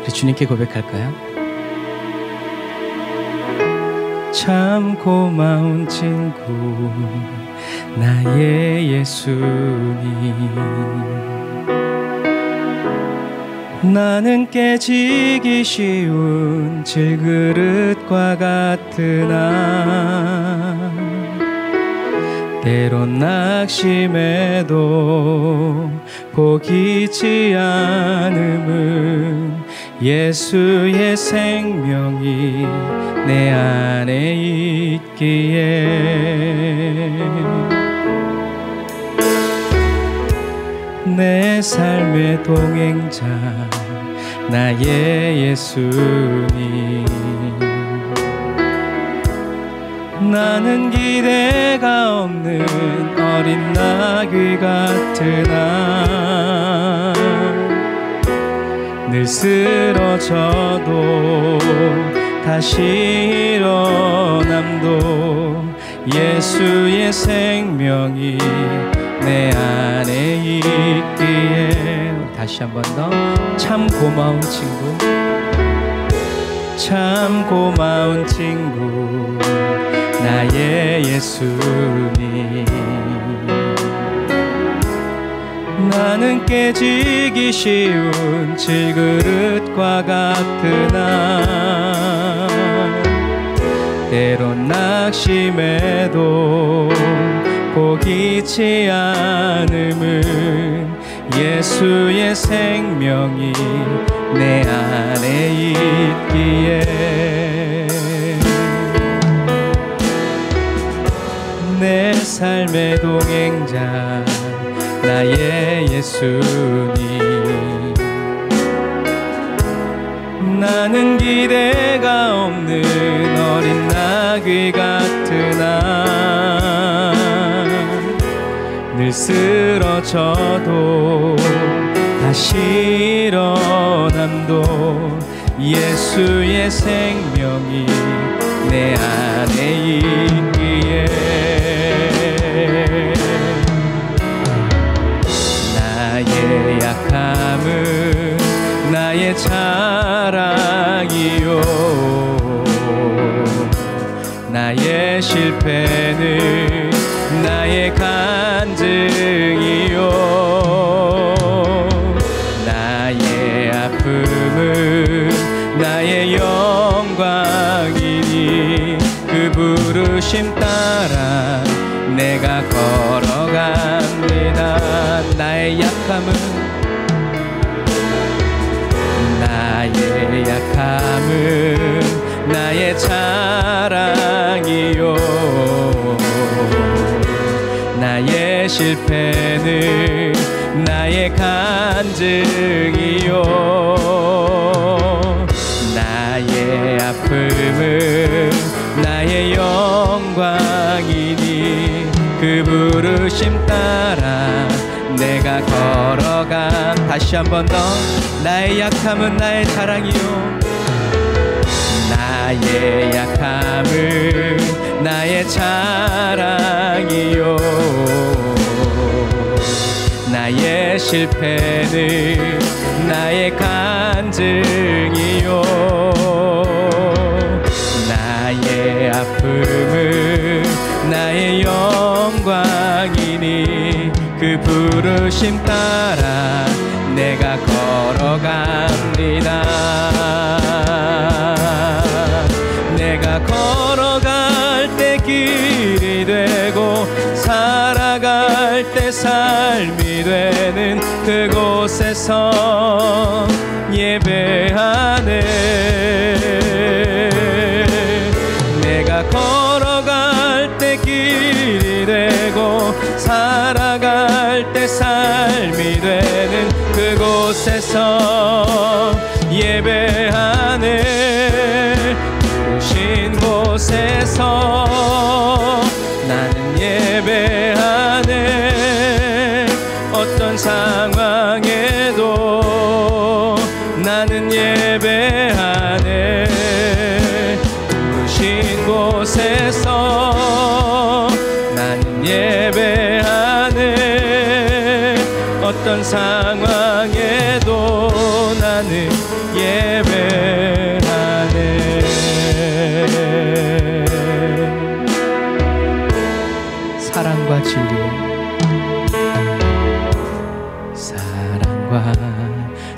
우리 주님께 고백할까요? 참 고마운 친구 나의 예수님, 나는 깨지기 쉬운 질그릇과 같으나 때론 낙심해도 포기치 않음은 예수의 생명이 내 안에 있기에 내 삶의 동행자 나의 예수님, 나는 기대가 없는 어린 나귀 같으나 늘 쓰러져도 다시 일어남도 예수의 생명이 내 안에 있기에 다시 한 번 더 참 고마운 친구, 참 고마운 친구 나의 예수님, 나는 깨지기 쉬운 질그릇과 같으나 때론 낙심해도 포기치 않음은 예수의 생명이 내 안에 있기에 내 삶의 동행자 나의 예수님, 나는 기대가 없는 어린 나귀 같으나 늘 쓰러져도 다시 일어남도 예수의 생명이 내 안에 있기에 나의 약함은 나의 자랑이요, 나의 실패는 나의 간증이요, 나의 아픔은 나의 영광이니 그 부르심 따라 내가 걸어갑니다. 나의 약함은 나의 자랑이요, 나의 실패는 나의 간증이요, 나의 아픔은 나의 영광이니 그 부르심 따라 내가 걸어간 다시 한 번 더 나의 약함은 나의 자랑이요, 나의 약함은 나의 자랑이요, 나의 실패는 나의 간증이요, 나의 아픔은 나의 영광이니 그 부르심 따라 내가 걸어갑니다. 내가 걸어갈 때 길이 되고 살아갈 때 삶이 되는 그곳에서 예배하네. 내가 걸어갈 때 길이 되고 살아갈 때 삶이 되는 그곳에서 예배하네. 부르신 곳에서 나는 예배하네. 어떤 상황에도 나는 예배하네. 부르신 곳에서 나는 예배하네. 어떤 상황에도 나는 나는 예배하네. 사랑과 진리, 사랑과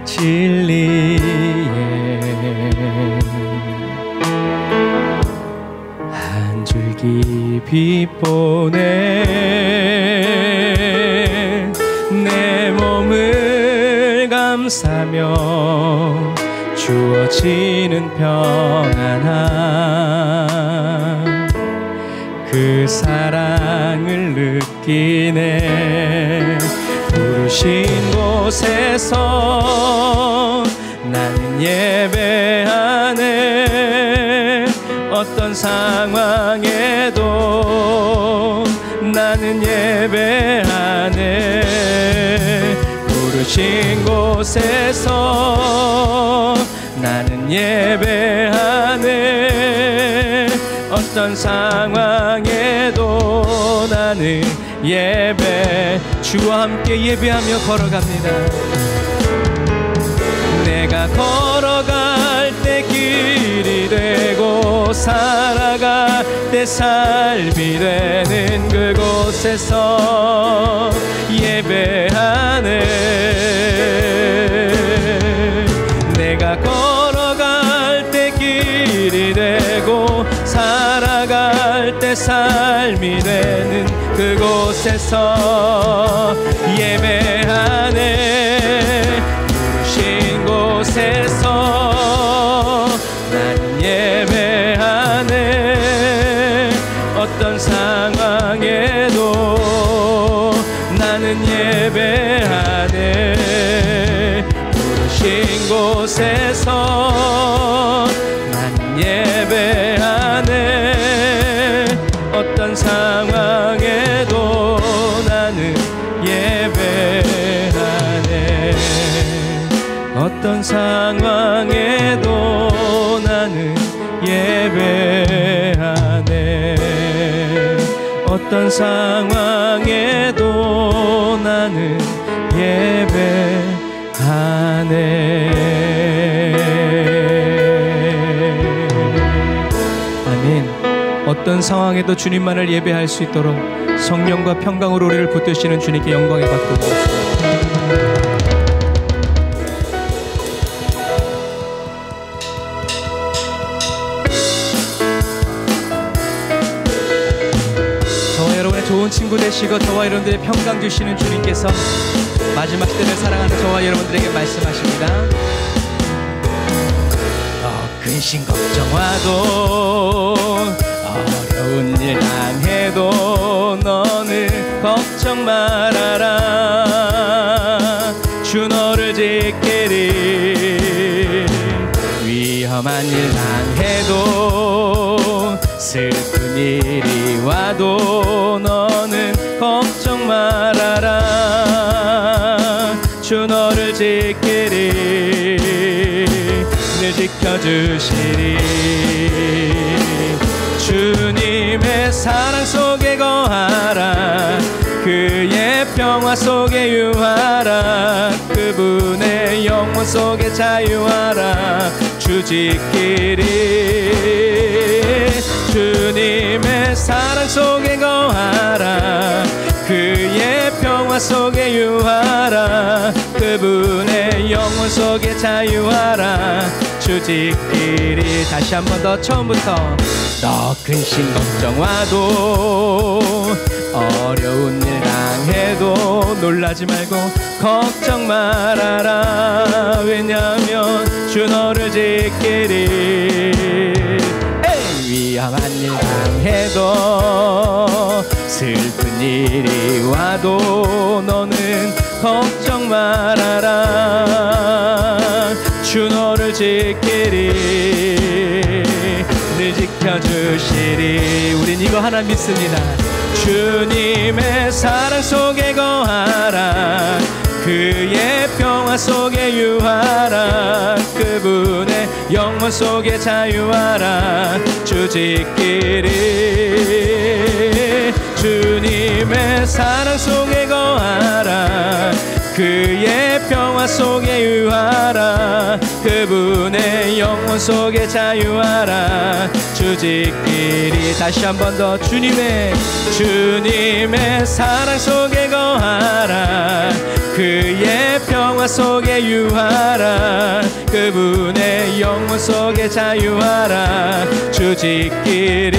진리에 한 줄기 빛보내 내 몸을 감싸며 주어지는 평안함, 그 사랑을 느끼네. 부르신 곳에서 나는 예배하네. 어떤 상황에도 나는 예배하네. 부르신 곳에서 나는 예배하네. 어떤 상황에도 나는 예배, 주와 함께 예배하며 걸어갑니다. 내가 걸어갈 때 길이 되고 살아갈 때 삶이 되는 그곳에서 예배하네. 내가 걸어갈 때 길이 되고 살아갈 때 삶이 되는 그곳에서 예배하네. 부르신 곳에서 난 예배하네. 어떤 상황에도 나는 예배하네. 부르신 곳에서 난 예배하네. 어떤 상황에도 나는 예배하네. 어떤 상황에도 나는 예배하네. 어떤 상황에도 나는 예배하네. 아멘. 어떤 상황에도 주님만을 예배할 수 있도록 성령과 평강으로 우리를 붙드시는 주님께 영광의 박수 드립니다. 저와 여러분의 좋은 친구 되시고 저와 여러분들의 평강 주시는 주님께서 마지막 때를 사랑하는 저와 여러분들에게 말씀하십니다. 근심 걱정 와도 어려운 일 당해도 너는 걱정 말아라. 주 너를 지키리. 위험한 일 당해도 슬픈 일이 와도 너는 걱정 말아라. 주 너를 지키리. 늘 지켜주시리. 주님의 사랑 속에 거하라. 그의 평화 속에 유하라. 그분의 영원 속에 자유하라. 주 지키리. 주님의 사랑 속에 거하라. 그의 평화 속에 유하라. 그분의 영혼 속에 자유하라. 주 지키리. 다시 한 번 더 처음부터. 너 근심 걱정 와도 어려운 일 당해도 놀라지 말고 걱정 말아라. 왜냐면 주 너를 지키리. 위험한 일 당해도 슬픈 일이 와도 너는 걱정 말아라. 주 너를 지키리. 늘 지켜주시리. 우린 이거 하나 믿습니다. 주님의 사랑 속에 거하라. 그의 평화 속에 유하라. 그분의 영원 속에 자유하라. 주 지키리. 주님의 사랑 속에 거하라. 그의 평화 속에 유하라. 그분의 영혼 속에 자유하라. 주직끼리 다시 한 번 더 주님의 사랑 속에 거하라. 그의 평화 속에 유하라. 그분의 영혼 속에 자유하라. 주직끼리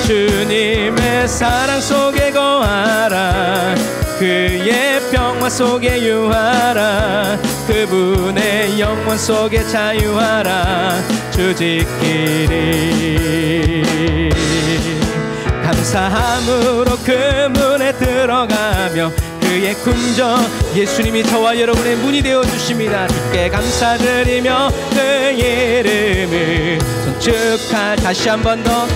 주님의 사랑 속에 거하라. 그의 평화 속에 유하라. 그분의 영혼 속에 자유하라. 주직끼리 감사함으로 그 문에 들어가며 그의 궁정 예수님이 저와 여러분의 문이 되어주십니다. 주께 감사드리며 그 이름을 송축할 다시 한 번 더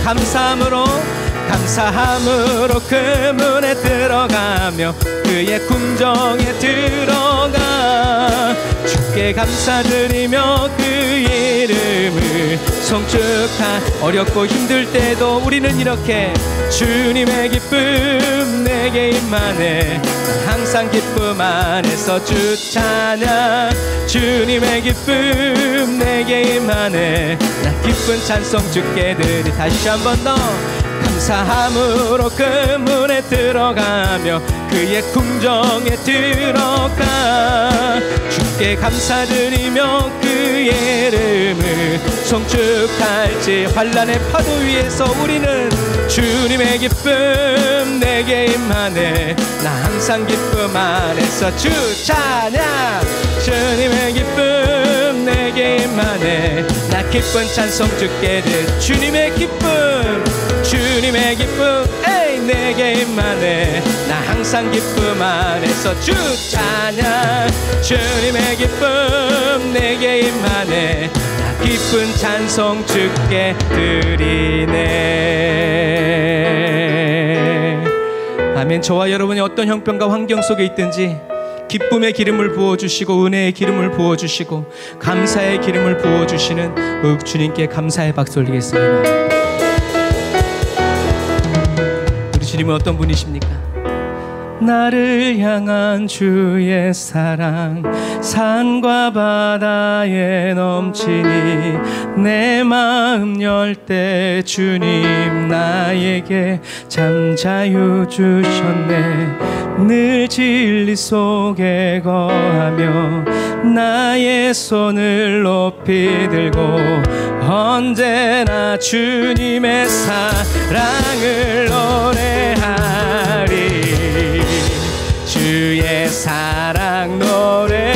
감사함으로 그 문에 들어가며 그의 궁정에 들어가 주께 감사드리며 그 이름을 송축할 어렵고 힘들 때도 우리는 이렇게 주님의 기쁨 내게 임하네. 항상 기쁨 안에서 주 찬양. 주님의 기쁨 내게 임하네. 나 기쁜 찬송 주께 드리 다시 한 번 더 감사함으로 그 문에 들어가며 그의 궁정에 들어가 주께 감사드리며 그 이름을 송축할지. 환난의 파도 위에서 우리는 주님의 기쁨 내게 임하네. 나 항상 기쁨 안에서 주 찬양. 주님의 기쁨 내게 임하네. 나 기쁜 찬송 주께 드리 주님의 기쁨 에이 내게 임하네. 나 항상 기쁨 안에서 주 찬양. 주님의 기쁨 내게 임하네. 나 기쁜 찬송 주께 드리네. 아멘. 저와 여러분이 어떤 형편과 환경 속에 있든지 기쁨의 기름을 부어주시고 은혜의 기름을 부어주시고 감사의 기름을 부어주시는 주님께 감사의 박수 올리겠습니다. 주님은 어떤 분이십니까? 나를 향한 주의 사랑 산과 바다에 넘치니 내 마음 열 때 주님 나에게 참 자유 주셨네. 늘 진리 속에 거하며 나의 손을 높이 들고 언제나 주님의 사랑을 노래하리. 주의 사랑 노래하리라.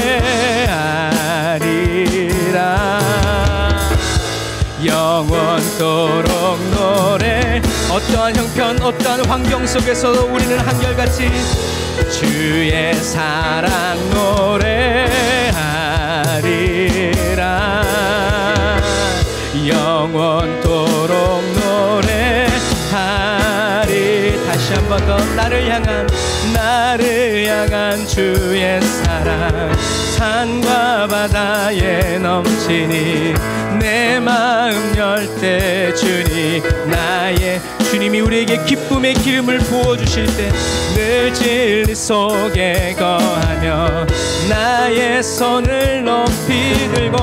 영원토록 노래. 어떠한 형편 어떠한 환경 속에서도 우리는 한결같이 주의 사랑 노래하리라. 영원토록 노래하리. 다시 한 번 더 나를 향한 주의 사랑 산과 바다에 넘치니 내 마음 열 때 주님이 우리에게 기쁨의 기름을 부어주실 때 늘 진리 속에 거하며 나의 손을 높이 들고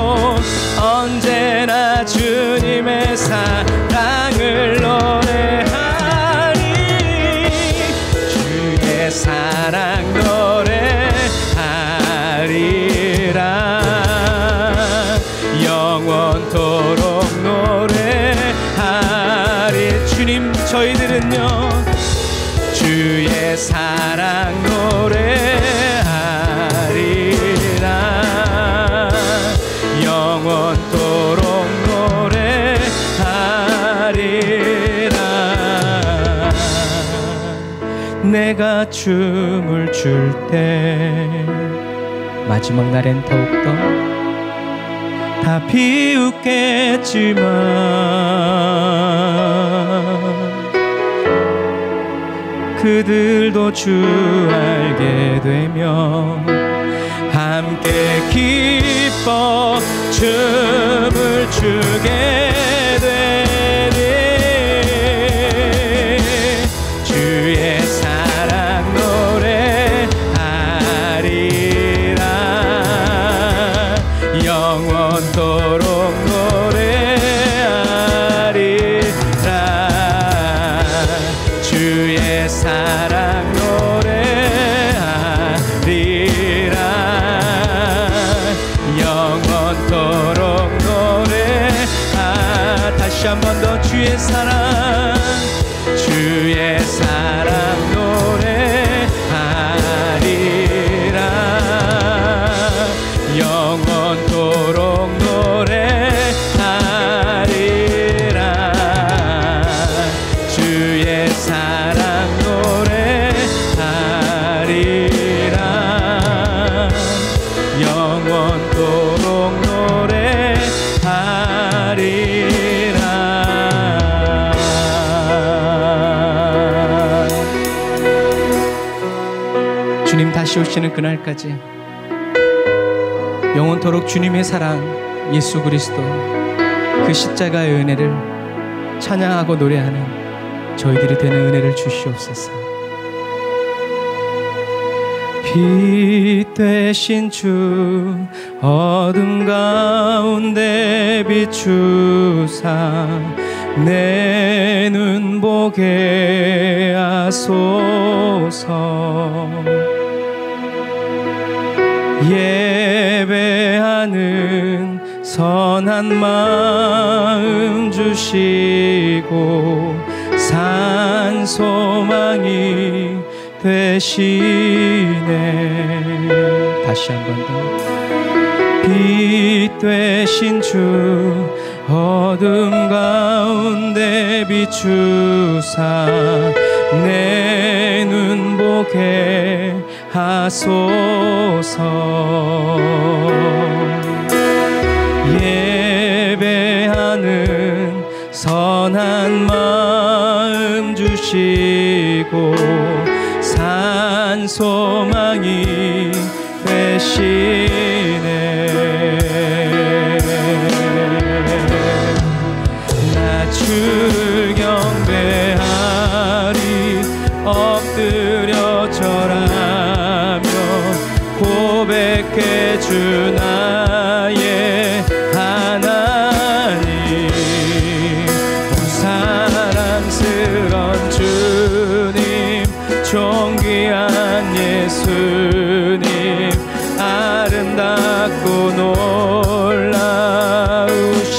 언제나 주님의 사랑을 노래하리. 주의 사랑 노래하리라. 영원토록 노래하리. 주님 저희들은요 주의 사랑 노래하리라. 영원토록 노래하리라. 내가 춤을 출 때 마지막 날엔 더욱더 다 비웃겠지만 그들도 주 알게 되며 함께 기뻐 춤을 추게 되리. 주의 사랑 노래하리라. 영원토록 노래하리라. 주의 사랑 노래하리라. 영원토록 노래하. 다시 한 번 더 주의 사랑, 주의 사랑 노래하리라. 영원토록 노래하리라. 주의 사랑 노래하리라. 영원토록 노래하리라. 주님 다시 오시는 그날까지 영원토록 주님의 사랑 예수 그리스도 그 십자가의 은혜를 찬양하고 노래하는 저희들이 되는 은혜를 주시옵소서. 빛 되신 주 어둠 가운데 비추사 내 눈 보게 하소서. 예배하는 선한 마음 주시고 산 소망이 되시네. 다시 한 번 더. 빛 되신 주 어둠 가운데 비추사 내 눈 보게 하소서. 예배하는 선한 마음 주시고 산 소망이 되시네. 나 주를 경배하리 엎드려 절하며 고백해 주 나의 하나님. 사랑스런 주님 존귀한 예수님 아름답고 놀라우신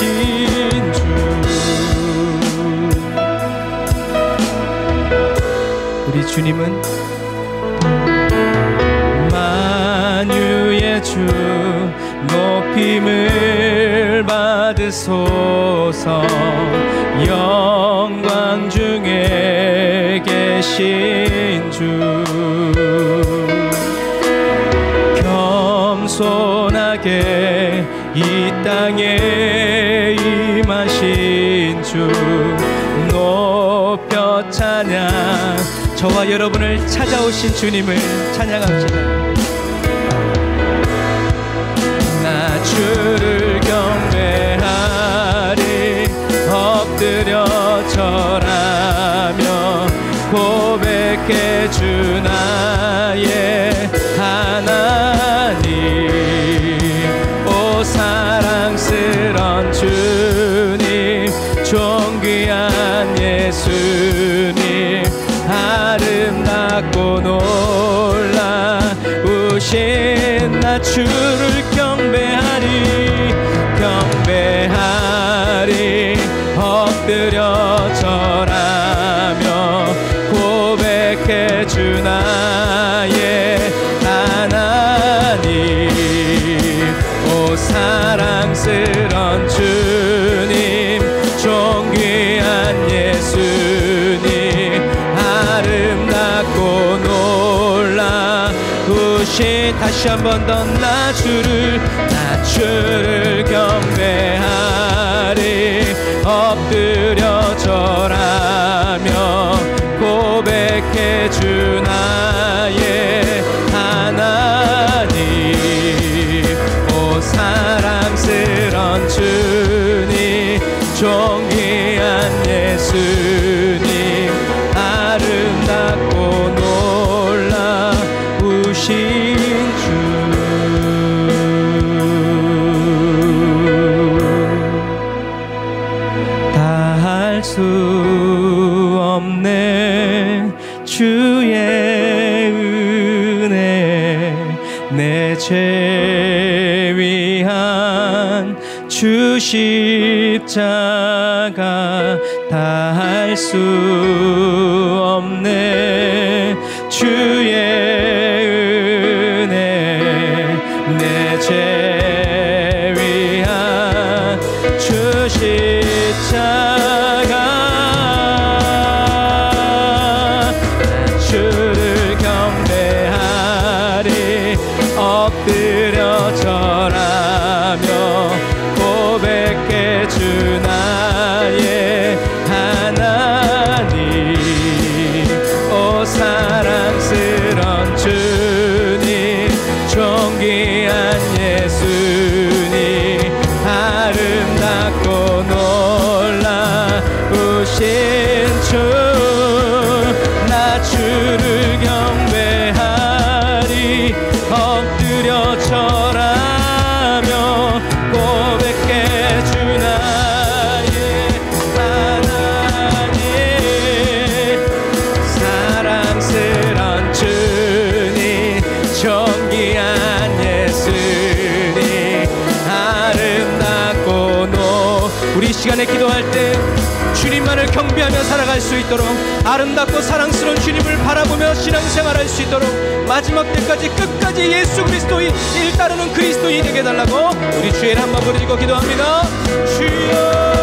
주. 우리 주님은 만유의 주 높임을 받으소서. 영광 중에 계신 주 겸손하게 이 땅에 임하신 주 높여 찬양. 저와 여러분을 찾아오신 주님을 찬양합시다. 나 주를 경배하리 엎드려 절하며 고백해 주 나의 하나님. 오 사랑스런 주님 존귀한 예수님 아름답고 놀라우신 나 주를 경배하리 경배하리 엎드려 절하며 고백해 주 나의 하나님. 오 사랑스런 주님 존귀한 예수님 아름답고 놀라우신. 다시 한 번 더 나 주를 경배하리 엎드려 절하며 고백해 주 나의 하나님. 오 사랑스런 주님 존귀한 예수님 아름답고 놀라우신 주. 주 십자가 다할 수 없네. 주의 은혜 내 죄 위한 주 십자가 난 주를 경배하리. 엎드려 절하며 고백해 주 나의 하나님. 오 사랑스런 주님, 존귀한 예수님, 아름답고 놀라우신 주, 나 주를 경배하리. 엎드려 절하며 고백해 주 나의 하나님. 사랑스런 주님, 존귀한 예수님, 아름답고 우리 시간에 기도할 때 주님만을 경배하며 살아갈 수 있도록, 아름답고 사랑스러운 주님을 바라보며 신앙생활할 수 있도록, 마지막 때까지 끝까지 예수 그리스도인을 따르는 그리스도인이 되게 해달라고 우리 주의 한번 부르짖고 기도합니다. 주여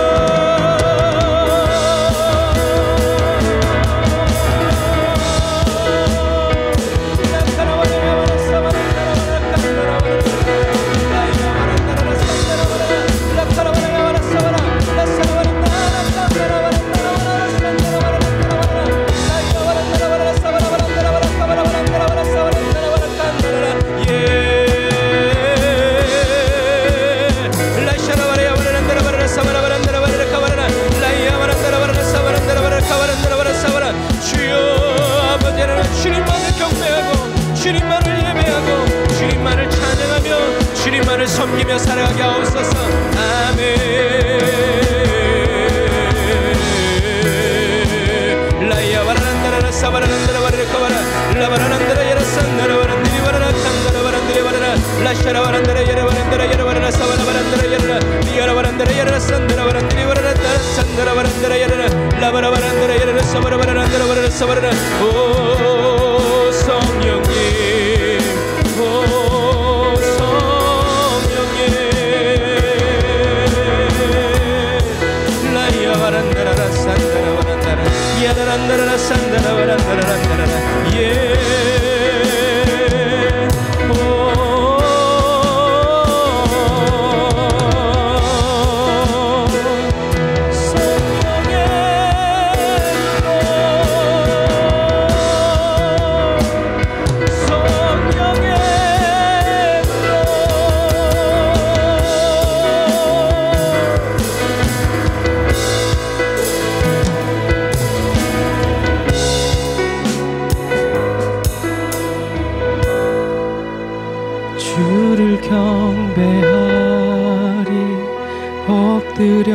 주님만을 예배하고 주님만을 찬양하며 주님만을 섬기며 살아가게 하옵소서. 아멘. 라이야 와라란다라라 사바라란다라 와라라 카와라 라바라란다라 야라산다라 와란디리 와라라 칸다라 와란디리 와라라 라샤라 와란다라 야라 와란다라 야라 와라라 사바라 와란다라 야라라 리야라 와란다라 야라라 산다라 와란디리 와라라 산다라 와란다라 야라라 라바라 와란다라 야라라 사바라 와란다라 와라라 사바라라. 오 성령님, 오 성령님, 라이야 와란다라라 산다라 와란다라 야라란다라라 산다라 와란다라란다라라 예. 주를 경배하리. 엎드려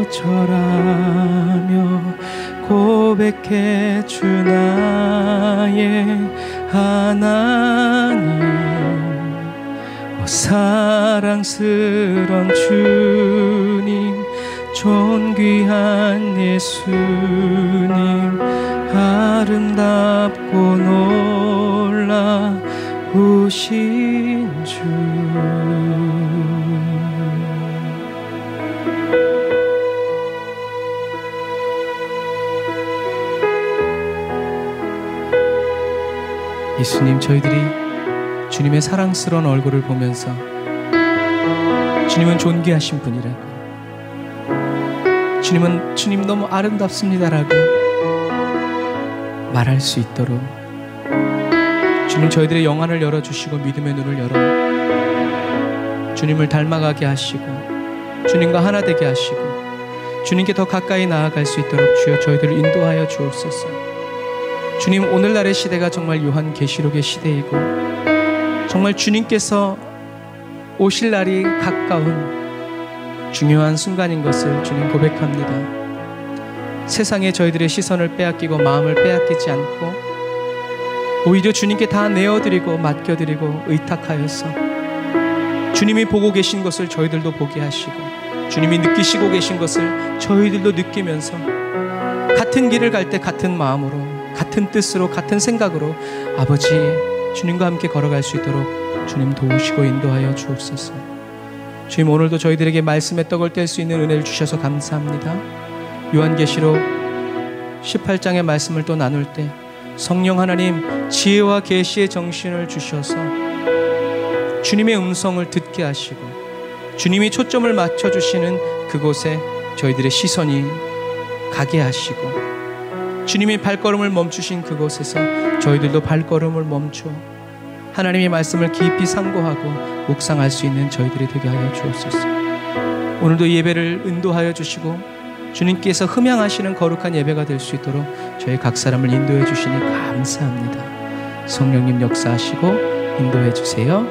절하며 고백해 주 나의 하나님. 오 사랑스런 주님, 존귀한 예수님, 아름답고 놀라우신 주. 예수님, 저희들이 주님의 사랑스러운 얼굴을 보면서 주님은 존귀하신 분이라고, 주님 너무 아름답습니다라고 말할 수 있도록 주님 저희들의 영안을 열어주시고 믿음의 눈을 열어 주님을 닮아가게 하시고 주님과 하나 되게 하시고 주님께 더 가까이 나아갈 수 있도록 주여 저희들을 인도하여 주옵소서. 주님, 오늘날의 시대가 정말 요한 계시록의 시대이고 정말 주님께서 오실 날이 가까운 중요한 순간인 것을 주님 고백합니다. 세상에 저희들의 시선을 빼앗기고 마음을 빼앗기지 않고 오히려 주님께 다 내어드리고 맡겨드리고 의탁하여서 주님이 보고 계신 것을 저희들도 보게 하시고 주님이 느끼시고 계신 것을 저희들도 느끼면서 같은 길을 갈 때 같은 마음으로, 같은 뜻으로, 같은 생각으로 아버지 주님과 함께 걸어갈 수 있도록 주님 도우시고 인도하여 주옵소서. 주님, 오늘도 저희들에게 말씀의 떡을 뗄 수 있는 은혜를 주셔서 감사합니다. 요한계시록 18장의 말씀을 또 나눌 때 성령 하나님 지혜와 계시의 정신을 주셔서 주님의 음성을 듣게 하시고 주님이 초점을 맞춰주시는 그곳에 저희들의 시선이 가게 하시고 주님이 발걸음을 멈추신 그곳에서 저희들도 발걸음을 멈춰 하나님의 말씀을 깊이 상고하고 묵상할 수 있는 저희들이 되게 하여 주옵소서. 오늘도 예배를 인도하여 주시고 주님께서 흠양하시는 거룩한 예배가 될 수 있도록 저희 각 사람을 인도해 주시니 감사합니다. 성령님 역사하시고 인도해 주세요.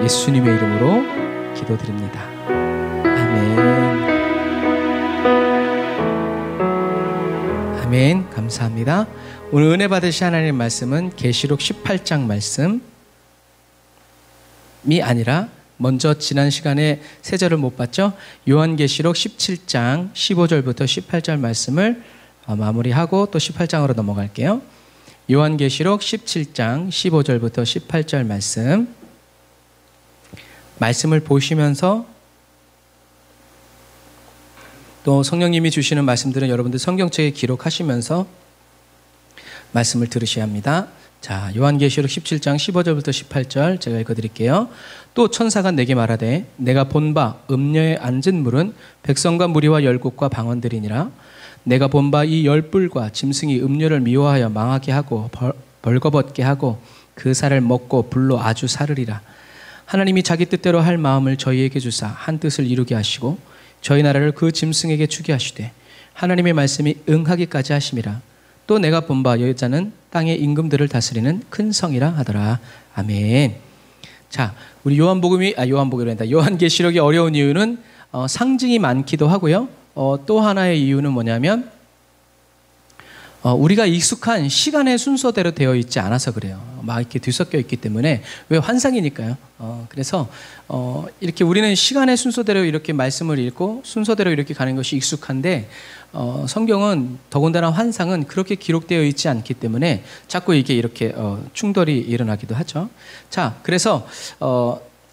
예수님의 이름으로 기도드립니다. 아멘. 아멘. 감사합니다. 오늘 은혜 받으신 하나님의 말씀은 계시록 18장 말씀이 아니라 먼저 지난 시간에 세 절을 못 봤죠? 요한계시록 17장 15절부터 18절 말씀을 마무리하고 또 18장으로 넘어갈게요. 요한계시록 17장 15절부터 18절 말씀을 보시면서 또 성령님이 주시는 말씀들은 여러분들 성경책에 기록하시면서 말씀을 들으셔야 합니다. 자, 요한계시록 17장 15절부터 18절 제가 읽어드릴게요. 또 천사가 내게 말하되 내가 본 바 음녀에 앉은 물은 백성과 무리와 열국과 방언들이니라. 내가 본 바 이 열불과 짐승이 음녀를 미워하여 망하게 하고 벌거벗게 하고 그 살을 먹고 불로 아주 사르리라. 하나님이 자기 뜻대로 할 마음을 저희에게 주사 한 뜻을 이루게 하시고 저희 나라를 그 짐승에게 주게 하시되 하나님의 말씀이 응하기까지 하심이라. 또 내가 본 바 여자는 땅의 임금들을 다스리는 큰 성이라 하더라. 아멘. 자, 우리 요한계시록이 어려운 이유는 상징이 많기도 하고요. 또 하나의 이유는 뭐냐면 우리가 익숙한 시간의 순서대로 되어 있지 않아서 그래요. 막 이렇게 뒤섞여 있기 때문에. 왜? 환상이니까요. 그래서 이렇게 우리는 시간의 순서대로 이렇게 말씀을 읽고 순서대로 이렇게 가는 것이 익숙한데 성경은 더군다나 환상은 그렇게 기록되어 있지 않기 때문에 자꾸 이게 이렇게 충돌이 일어나기도 하죠. 자, 그래서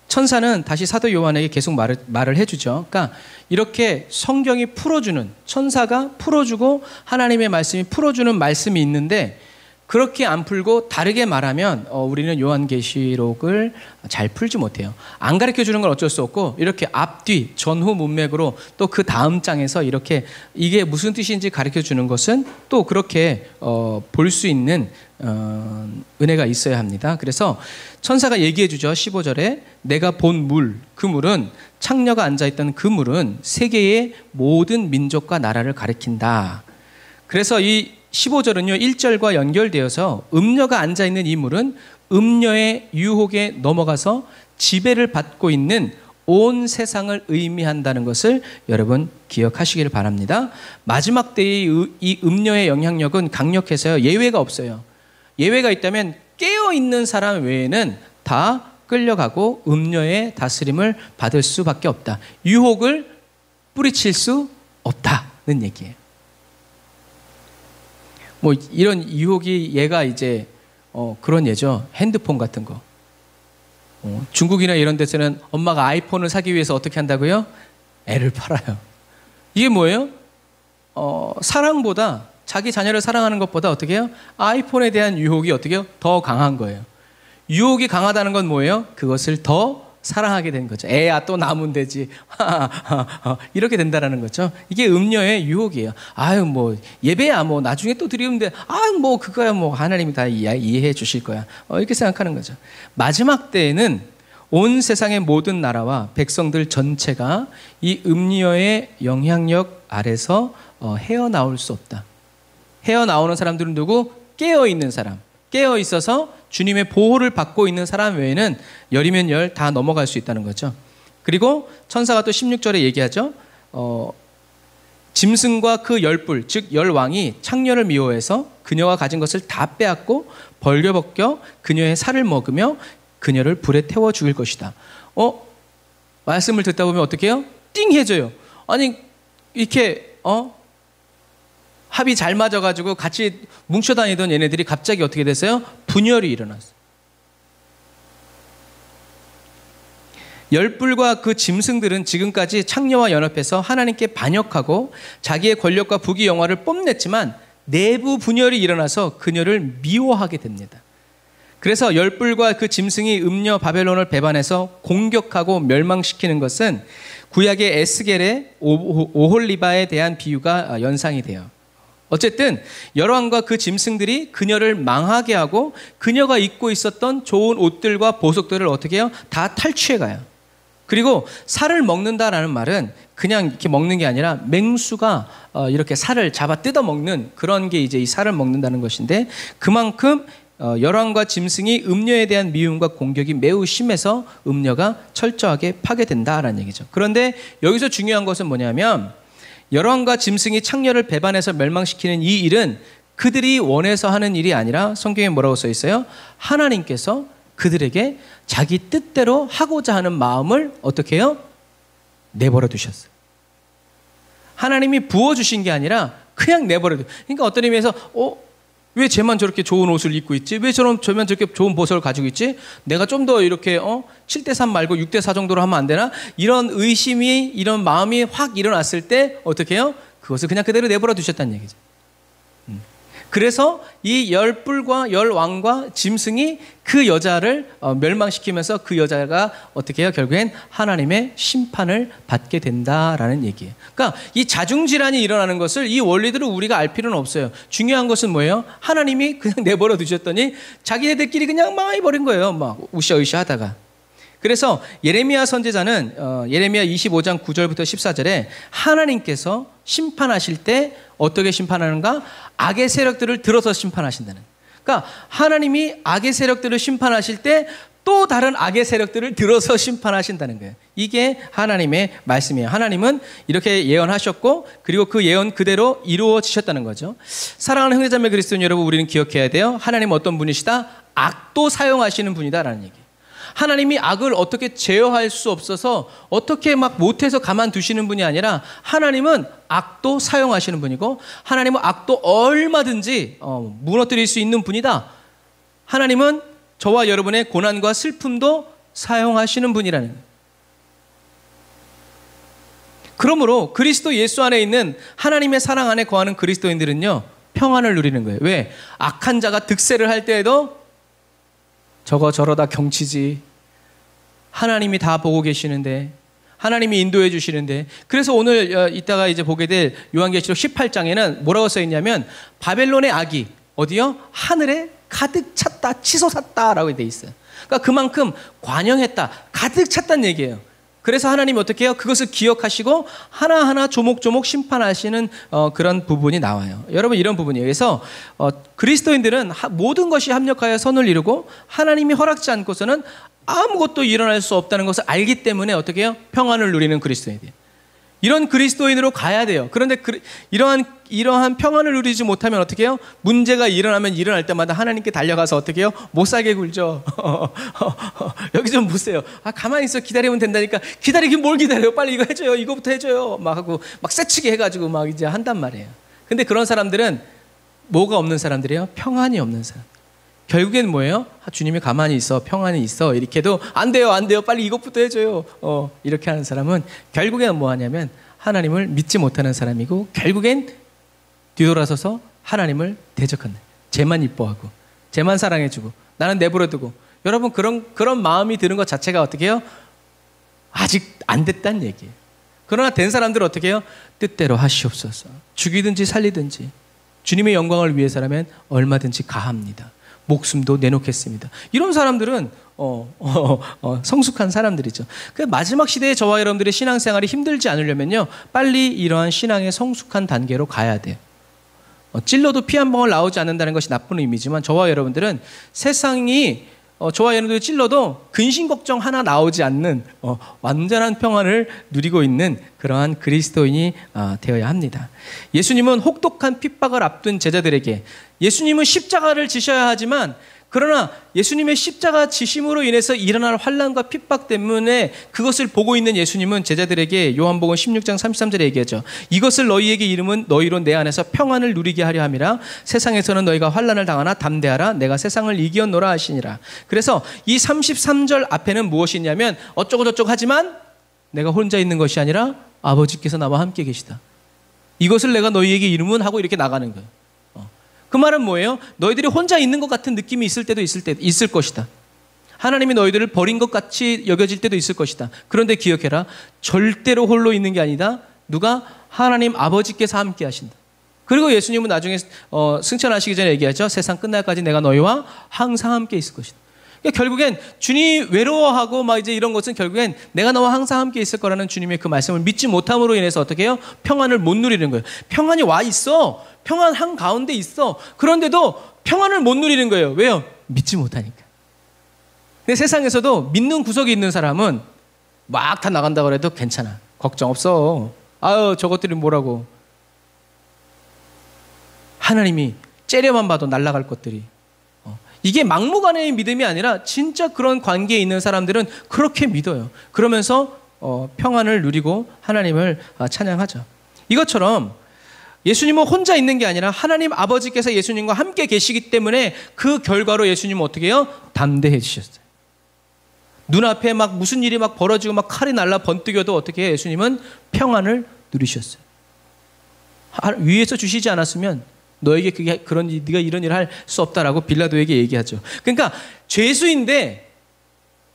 천사는 다시 사도 요한에게 계속 말을 해주죠. 그러니까 이렇게 성경이 풀어주는, 천사가 풀어주고 하나님의 말씀이 풀어주는 말씀이 있는데 그렇게 안 풀고 다르게 말하면 우리는 요한계시록을 잘 풀지 못해요. 안 가르쳐주는 건 어쩔 수 없고 이렇게 앞뒤 전후 문맥으로 또 그 다음 장에서 이렇게 이게 무슨 뜻인지 가르쳐주는 것은 또 그렇게 볼 수 있는 은혜가 있어야 합니다. 그래서 천사가 얘기해 주죠. 15절에 내가 본 물, 그 물은 창녀가 앉아있던 그 물은 세계의 모든 민족과 나라를 가리킨다. 그래서 이 15절은요 1절과 연결되어서 음녀가 앉아있는 이 물은 음녀의 유혹에 넘어가서 지배를 받고 있는 온 세상을 의미한다는 것을 여러분 기억하시길 바랍니다. 마지막 때의 이 음녀의 영향력은 강력해서요 예외가 없어요. 예외가 있다면 깨어있는 사람 외에는 다 끌려가고 음녀의 다스림을 받을 수밖에 없다. 유혹을 뿌리칠 수 없다는 얘기예요. 뭐 이런 유혹이 얘가 이제 그런 예죠. 핸드폰 같은 거. 중국이나 이런 데서는 엄마가 아이폰을 사기 위해서 어떻게 한다고요? 애를 팔아요. 이게 뭐예요? 사랑보다 자기 자녀를 사랑하는 것보다 어떻게 해요? 아이폰에 대한 유혹이 어떻게 해요? 더 강한 거예요. 유혹이 강하다는 건 뭐예요? 그것을 더 사랑하게 된 거죠. 애야 또 남으면 되지. 이렇게 된다라는 거죠. 이게 음녀의 유혹이에요. 아유 뭐 예배야 뭐 나중에 또 드리면 돼. 아유 뭐 그거야 뭐 하나님이 다 이해해 주실 거야. 이렇게 생각하는 거죠. 마지막 때에는 온 세상의 모든 나라와 백성들 전체가 이 음녀의 영향력 아래서 헤어나올 수 없다. 헤어나오는 사람들은 누구? 깨어있는 사람. 깨어있어서 주님의 보호를 받고 있는 사람 외에는 열이면 열 다 넘어갈 수 있다는 거죠. 그리고 천사가 또 16절에 얘기하죠. 짐승과 그 열불, 즉 열왕이 창녀를 미워해서 그녀가 가진 것을 다 빼앗고 벌겨벗겨 그녀의 살을 먹으며 그녀를 불에 태워 죽일 것이다. 말씀을 듣다 보면 어떻게 해요? 띵 해져요. 아니 이렇게 합이 잘 맞아가지고 같이 뭉쳐 다니던 얘네들이 갑자기 어떻게 됐어요? 분열이 일어났어요. 열불과 그 짐승들은 지금까지 창녀와 연합해서 하나님께 반역하고 자기의 권력과 부귀 영화를 뽐냈지만 내부 분열이 일어나서 그녀를 미워하게 됩니다. 그래서 열불과 그 짐승이 음녀 바벨론을 배반해서 공격하고 멸망시키는 것은 구약의 에스겔의 오홀리바에 대한 비유가 연상이 돼요. 어쨌든 여로왕과 그 짐승들이 그녀를 망하게 하고 그녀가 입고 있었던 좋은 옷들과 보석들을 어떻게 해요? 다 탈취해 가요. 그리고 살을 먹는다라는 말은 그냥 이렇게 먹는 게 아니라 맹수가 이렇게 살을 잡아 뜯어 먹는 그런 게 이제 이 살을 먹는다는 것인데, 그만큼 여로왕과 짐승이 음녀에 대한 미움과 공격이 매우 심해서 음녀가 철저하게 파괴된다라는 얘기죠. 그런데 여기서 중요한 것은 뭐냐면 여로왕과 짐승이 창녀를 배반해서 멸망시키는 이 일은 그들이 원해서 하는 일이 아니라 성경에 뭐라고 써 있어요? 하나님께서 그들에게 자기 뜻대로 하고자 하는 마음을 어떻게 해요? 내버려 두셨어요. 하나님이 부어주신 게 아니라 그냥 내버려 두. 그러니까 어떤 의미에서 왜 쟤만 저렇게 좋은 옷을 입고 있지? 왜 저만 저렇게 좋은 보석을 가지고 있지? 내가 좀 더 이렇게 7대3 말고 6대4 정도로 하면 안 되나? 이런 의심이, 이런 마음이 확 일어났을 때 어떻게 해요? 그것을 그냥 그대로 내버려 두셨다는 얘기죠. 그래서 이 열불과 열왕과 짐승이 그 여자를 멸망시키면서 그 여자가 어떻게 해요? 결국엔 하나님의 심판을 받게 된다라는 얘기예요. 그러니까 이 자중질환이 일어나는 것을, 이 원리들을 우리가 알 필요는 없어요. 중요한 것은 뭐예요? 하나님이 그냥 내버려 두셨더니 자기네들끼리 그냥 망해버린 거예요. 막 으쌰으쌰 하다가. 그래서 예레미야 선지자는 예레미야 25장 9절부터 14절에 하나님께서 심판하실 때 어떻게 심판하는가? 악의 세력들을 들어서 심판하신다는. 그러니까 하나님이 악의 세력들을 심판하실 때 또 다른 악의 세력들을 들어서 심판하신다는 거예요. 이게 하나님의 말씀이에요. 하나님은 이렇게 예언하셨고 그리고 그 예언 그대로 이루어지셨다는 거죠. 사랑하는 형제자매 그리스도인 여러분, 우리는 기억해야 돼요. 하나님은 어떤 분이시다? 악도 사용하시는 분이다라는 얘기예요. 하나님이 악을 어떻게 제어할 수 없어서 어떻게 막 못해서 가만두시는 분이 아니라 하나님은 악도 사용하시는 분이고 하나님은 악도 얼마든지 무너뜨릴 수 있는 분이다. 하나님은 저와 여러분의 고난과 슬픔도 사용하시는 분이라는 거예요. 그러므로 그리스도 예수 안에 있는 하나님의 사랑 안에 거하는 그리스도인들은요, 평안을 누리는 거예요. 왜? 악한 자가 득세를 할 때에도 저거 저러다 경치지, 하나님이 다 보고 계시는데, 하나님이 인도해 주시는데. 그래서 오늘 이따가 이제 보게 될 요한계시록 18장에는 뭐라고 써 있냐면 바벨론의 악이 어디요? 하늘에 가득 찼다, 치솟았다라고 돼 있어요. 그러니까 그만큼 관영했다, 가득 찼다는 얘기예요. 그래서 하나님이 어떻게 해요? 그것을 기억하시고 하나하나 조목조목 심판하시는 그런 부분이 나와요. 여러분, 이런 부분이에요. 그래서 그리스도인들은 모든 것이 합력하여 선을 이루고 하나님이 허락지 않고서는 아무것도 일어날 수 없다는 것을 알기 때문에 어떻게 해요? 평안을 누리는 그리스도인이에요. 이런 그리스도인으로 가야 돼요. 그런데 이러한 평안을 누리지 못하면 어떻게 해요? 문제가 일어나면 일어날 때마다 하나님께 달려가서 어떻게 해요? 못 살게 굴죠. 여기 좀 보세요. 가만히 있어, 기다리면 된다니까. 기다리긴 뭘 기다려요? 빨리 이거 해줘요. 이거부터 해줘요. 막 하고 막 새치게 해가지고 막 이제 한단 말이에요. 근데 그런 사람들은 뭐가 없는 사람들이에요? 평안이 없는 사람. 결국엔 뭐예요? 주님이 가만히 있어, 평안이 있어, 이렇게 해도 안 돼요, 안 돼요, 빨리 이것부터 해줘요. 이렇게 하는 사람은 결국엔 뭐 하냐면 하나님을 믿지 못하는 사람이고, 결국엔 뒤돌아서서 하나님을 대적한다. 쟤만 이뻐하고, 쟤만 사랑해주고, 나는 내버려두고. 여러분, 그런 마음이 드는 것 자체가 어떻게 해요? 아직 안 됐다는 얘기예요. 그러나 된 사람들은 어떻게 해요? 뜻대로 하시옵소서. 죽이든지 살리든지 주님의 영광을 위해서라면 얼마든지 가합니다. 목숨도 내놓겠습니다. 이런 사람들은 성숙한 사람들이죠. 그 마지막 시대에 저와 여러분들의 신앙생활이 힘들지 않으려면요, 빨리 이러한 신앙의 성숙한 단계로 가야 돼요. 찔러도 피 한 방울 나오지 않는다는 것이 나쁜 의미지만, 저와 여러분들은 세상이 저와 여러분들이 찔러도 근심 걱정 하나 나오지 않는 완전한 평안을 누리고 있는 그러한 그리스도인이 되어야 합니다. 예수님은 혹독한 핍박을 앞둔 제자들에게, 예수님은 십자가를 지셔야 하지만 그러나 예수님의 십자가 지심으로 인해서 일어날 환난과 핍박 때문에 그것을 보고 있는 예수님은 제자들에게 요한복음 16장 33절에 얘기하죠. 이것을 너희에게 이름은 너희로 내 안에서 평안을 누리게 하려 함이라. 세상에서는 너희가 환난을 당하나 담대하라. 내가 세상을 이기었노라 하시니라. 그래서 이 33절 앞에는 무엇이 있냐면 어쩌고저쩌고 하지만 내가 혼자 있는 것이 아니라 아버지께서 나와 함께 계시다. 이것을 내가 너희에게 이름은 하고 이렇게 나가는 거예요. 그 말은 뭐예요? 너희들이 혼자 있는 것 같은 느낌이 있을 때도 있을 것이다. 하나님이 너희들을 버린 것 같이 여겨질 때도 있을 것이다. 그런데 기억해라. 절대로 홀로 있는 게 아니다. 누가? 하나님 아버지께서 함께 하신다. 그리고 예수님은 나중에 승천하시기 전에 얘기하죠. 세상 끝날까지 내가 너희와 항상 함께 있을 것이다. 그러니까 결국엔 주님이 외로워하고 막 이제 이런 것은 결국엔 내가 너와 항상 함께 있을 거라는 주님의 그 말씀을 믿지 못함으로 인해서 어떻게 해요? 평안을 못 누리는 거예요. 평안이 와 있어. 평안 한가운데 있어. 그런데도 평안을 못 누리는 거예요. 왜요? 믿지 못하니까. 근데 세상에서도 믿는 구석이 있는 사람은 막 다 나간다고 해도 괜찮아. 걱정 없어. 아유, 저것들이 뭐라고. 하나님이 째려만 봐도 날아갈 것들이. 이게 막무가내의 믿음이 아니라 진짜 그런 관계에 있는 사람들은 그렇게 믿어요. 그러면서 평안을 누리고 하나님을 찬양하죠. 이것처럼 예수님은 혼자 있는 게 아니라 하나님 아버지께서 예수님과 함께 계시기 때문에 그 결과로 예수님은 어떻게 해요? 담대해지셨어요. 눈앞에 막 무슨 일이 막 벌어지고 막 칼이 날라 번뜩여도 어떻게 해요? 예수님은 평안을 누리셨어요. 위에서 주시지 않았으면 너에게 네가 이런 일을 할 수 없다라고 빌라도에게 얘기하죠. 그러니까 죄수인데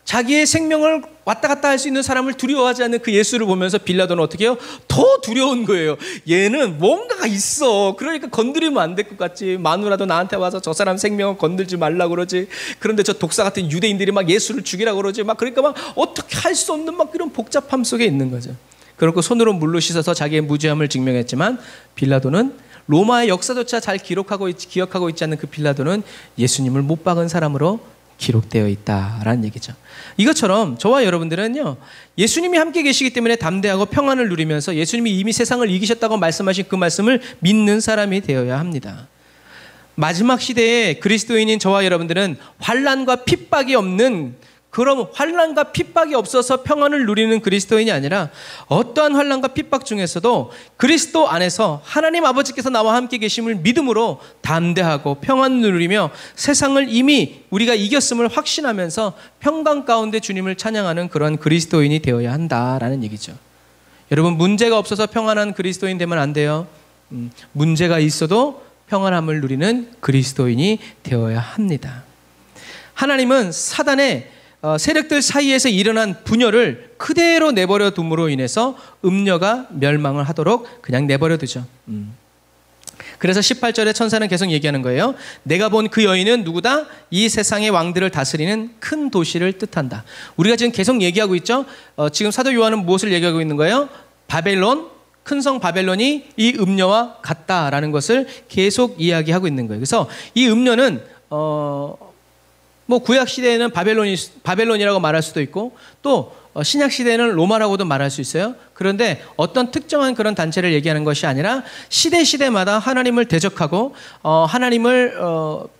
자기의 생명을 왔다 갔다 할 수 있는 사람을 두려워하지 않는 그 예수를 보면서 빌라도는 어떻게 해요? 더 두려운 거예요. 얘는 뭔가가 있어. 그러니까 건드리면 안 될 것 같지. 마누라도 나한테 와서 저 사람 생명을 건들지 말라고 그러지. 그런데 저 독사 같은 유대인들이 막 예수를 죽이라고 그러지. 막 그러니까 막 어떻게 할 수 없는 막 이런 복잡함 속에 있는 거죠. 그렇고 손으로 물로 씻어서 자기의 무죄함을 증명했지만 빌라도는 로마의 역사조차 잘 기억하고 있지 않는 그 빌라도는 예수님을 못 박은 사람으로 기록되어 있다라는 얘기죠. 이것처럼 저와 여러분들은요, 예수님이 함께 계시기 때문에 담대하고 평안을 누리면서 예수님이 이미 세상을 이기셨다고 말씀하신 그 말씀을 믿는 사람이 되어야 합니다. 마지막 시대에 그리스도인인 저와 여러분들은 환난과 핍박이 없는, 그럼 환난과 핍박이 없어서 평안을 누리는 그리스도인이 아니라 어떠한 환난과 핍박 중에서도 그리스도 안에서 하나님 아버지께서 나와 함께 계심을 믿음으로 담대하고 평안을 누리며 세상을 이미 우리가 이겼음을 확신하면서 평강 가운데 주님을 찬양하는 그런 그리스도인이 되어야 한다라는 얘기죠. 여러분, 문제가 없어서 평안한 그리스도인 되면 안 돼요. 문제가 있어도 평안함을 누리는 그리스도인이 되어야 합니다. 하나님은 사단의 세력들 사이에서 일어난 분열을 그대로 내버려 둠으로 인해서 음녀가 멸망을 하도록 그냥 내버려 두죠. 그래서 18절에 천사는 계속 얘기하는 거예요. 내가 본 그 여인은 누구다? 이 세상의 왕들을 다스리는 큰 도시를 뜻한다. 우리가 지금 계속 얘기하고 있죠. 지금 사도 요한은 무엇을 얘기하고 있는 거예요? 바벨론, 큰 성 바벨론이 이 음녀와 같다라는 것을 계속 이야기하고 있는 거예요. 그래서 이 음녀는 뭐 구약 시대에는 바벨론이라고 말할 수도 있고 또 신약 시대에는 로마라고도 말할 수 있어요. 그런데 어떤 특정한 그런 단체를 얘기하는 것이 아니라 시대마다 하나님을 대적하고 하나님을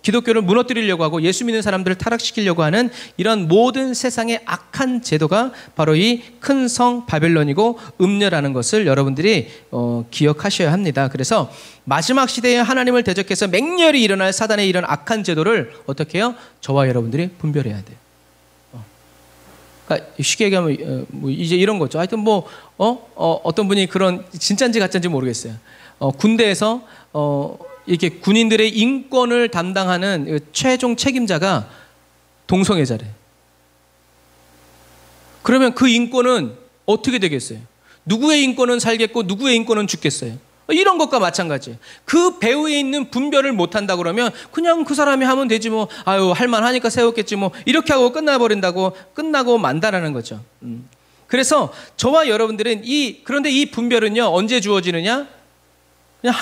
기독교를 무너뜨리려고 하고 예수 믿는 사람들을 타락시키려고 하는 이런 모든 세상의 악한 제도가 바로 이 큰 성 바벨론이고 음녀라는 것을 여러분들이 기억하셔야 합니다. 그래서 마지막 시대에 하나님을 대적해서 맹렬히 일어날 사단의 이런 악한 제도를 어떻게 해요? 저와 여러분들이 분별해야 돼요. 그러니까 쉽게 얘기하면 뭐 이제 이런 거죠. 하여튼 어떤 분이 그런 진짜인지 가짜인지 모르겠어요. 군대에서 이렇게 군인들의 인권을 담당하는 최종 책임자가 동성애자래. 그러면 그 인권은 어떻게 되겠어요? 누구의 인권은 살겠고 누구의 인권은 죽겠어요? 이런 것과 마찬가지예요. 그 배후에 있는 분별을 못한다 그러면 그냥 그 사람이 하면 되지 뭐, 아유 할만하니까 세웠겠지 뭐, 이렇게 하고 끝나고 만다라는 거죠. 그래서 저와 여러분들은 그런데 이 분별은요 언제 주어지느냐? 그냥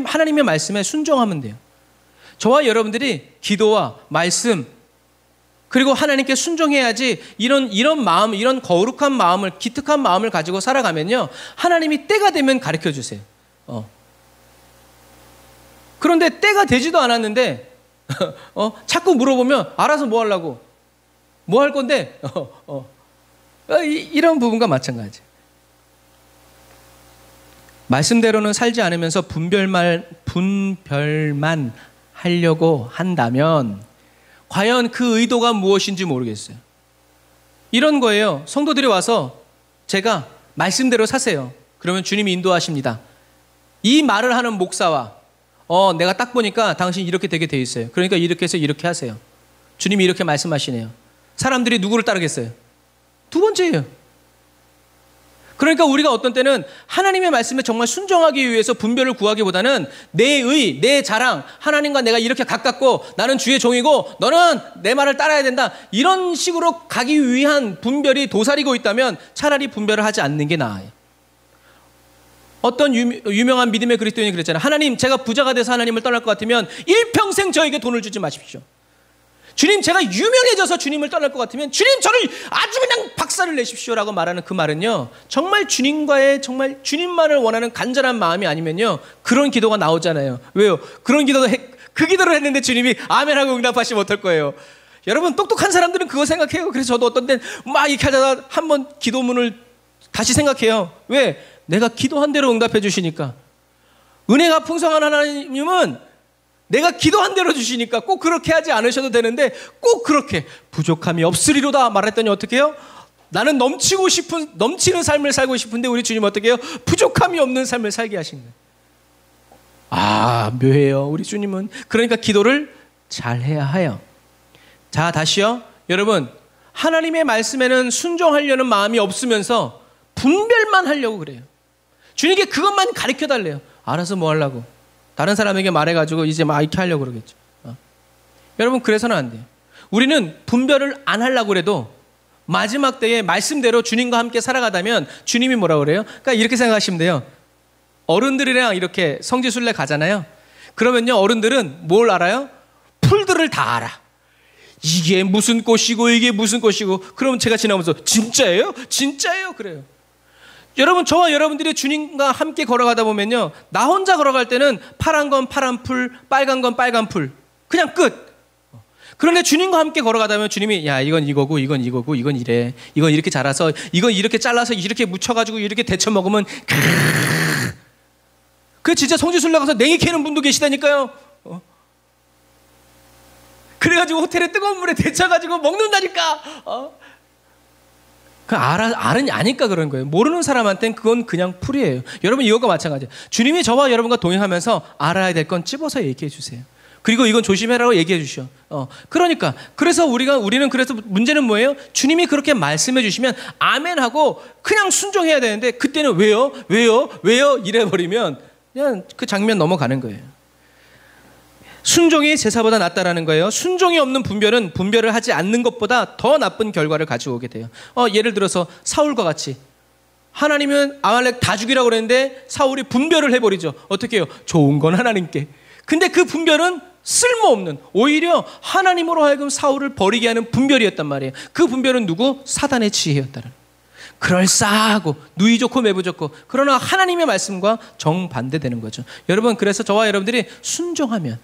하나님의 말씀에 순종하면 돼요. 저와 여러분들이 기도와 말씀 그리고 하나님께 순종해야지 이런 마음, 이런 거룩한 마음을, 기특한 마음을 가지고 살아가면요 하나님이 때가 되면 가르쳐 주세요. 그런데 때가 되지도 않았는데 자꾸 물어보면 알아서 뭐 하려고? 뭐 할 건데? 이런 부분과 마찬가지. 말씀대로는 살지 않으면서 분별만 하려고 한다면 과연 그 의도가 무엇인지 모르겠어요. 이런 거예요. 성도들이 와서 제가 말씀대로 사세요. 그러면 주님이 인도하십니다. 이 말을 하는 목사와 내가 딱 보니까 당신 이렇게 되게 돼 있어요. 그러니까 이렇게 해서 이렇게 하세요. 주님이 이렇게 말씀하시네요. 사람들이 누구를 따르겠어요? 두 번째예요. 그러니까 우리가 어떤 때는 하나님의 말씀에 정말 순종하기 위해서 분별을 구하기보다는 내 자랑, 하나님과 내가 이렇게 가깝고 나는 주의 종이고 너는 내 말을 따라야 된다, 이런 식으로 가기 위한 분별이 도사리고 있다면 차라리 분별을 하지 않는 게 나아요. 어떤 유명한 믿음의 그리스도인이 그랬잖아요. 하나님, 제가 부자가 돼서 하나님을 떠날 것 같으면 일평생 저에게 돈을 주지 마십시오. 주님, 제가 유명해져서 주님을 떠날 것 같으면 주님, 저를 아주 그냥 박살을 내십시오라고 말하는 그 말은요, 정말 주님과의 정말 주님만을 원하는 간절한 마음이 아니면요, 그런 기도가 나오잖아요. 왜요? 그런 그 기도를 했는데 주님이 아멘하고 응답하시면 어떨 거예요? 여러분, 똑똑한 사람들은 그거 생각해요. 그래서 저도 어떤 때는 막 이렇게 하다가 한번 기도문을 다시 생각해요. 왜? 내가 기도한 대로 응답해 주시니까. 은혜가 풍성한 하나님은 내가 기도한 대로 주시니까 꼭 그렇게 하지 않으셔도 되는데 꼭 그렇게 부족함이 없으리로다 말했더니 어떻게 해요? 나는 넘치는 삶을 살고 싶은데 우리 주님 어떻게 해요? 부족함이 없는 삶을 살게 하신 거예요. 묘해요, 우리 주님은. 그러니까 기도를 잘 해야 해요. 자, 다시요. 여러분, 하나님의 말씀에는 순종하려는 마음이 없으면서 분별만 하려고 그래요. 주님께 그것만 가르쳐 달래요. 알아서 뭐 하려고. 다른 사람에게 말해가지고 이제 막 이렇게 하려고 그러겠죠. 여러분, 그래서는 안 돼요. 우리는 분별을 안 하려고 그래도 마지막 때에 말씀대로 주님과 함께 살아가다면 주님이 뭐라 그래요? 그러니까 이렇게 생각하시면 돼요. 어른들이랑 이렇게 성지순례 가잖아요. 그러면요, 어른들은 뭘 알아요? 풀들을 다 알아. 이게 무슨 꽃이고 이게 무슨 꽃이고. 그러면 제가 지나면서 진짜예요? 진짜예요? 그래요. 여러분, 저와 여러분들이 주님과 함께 걸어가다 보면요, 나 혼자 걸어갈 때는 파란 건 파란 풀, 빨간 건 빨간 풀, 그냥 끝. 그런데 주님과 함께 걸어가다 보면 주님이 야, 이건 이거고 이건 이거고 이건 이래, 이건 이렇게 자라서 이건 이렇게 잘라서 이렇게 묻혀가지고 이렇게 데쳐 먹으면 그 진짜 성지순례 가서 냉이 캐는 분도 계시다니까요. 그래가지고 호텔에 뜨거운 물에 데쳐가지고 먹는다니까. 아니까 그런 거예요. 모르는 사람한테는 그건 그냥 풀이에요. 여러분, 이것과 마찬가지예요. 주님이 저와 여러분과 동행하면서 알아야 될 건 찝어서 얘기해 주세요. 그리고 이건 조심해라고 얘기해 주셔. 그래서 우리는 그래서 문제는 뭐예요? 주님이 그렇게 말씀해 주시면 아멘하고 그냥 순종해야 되는데 그때는 왜요? 이래버리면 그냥 그 장면 넘어가는 거예요. 순종이 제사보다 낫다라는 거예요. 순종이 없는 분별은 분별을 하지 않는 것보다 더 나쁜 결과를 가지고 오게 돼요. 예를 들어서 사울과 같이 하나님은 아말렉 다 죽이라고 그랬는데 사울이 분별을 해버리죠. 어떻게 해요? 좋은 건 하나님께. 근데 그 분별은 쓸모없는, 오히려 하나님으로 하여금 사울을 버리게 하는 분별이었단 말이에요. 그 분별은 누구? 사단의 지혜였다는. 그럴싸하고 누이 좋고 매부 좋고, 그러나 하나님의 말씀과 정반대되는 거죠. 여러분, 그래서 저와 여러분들이 순종하면,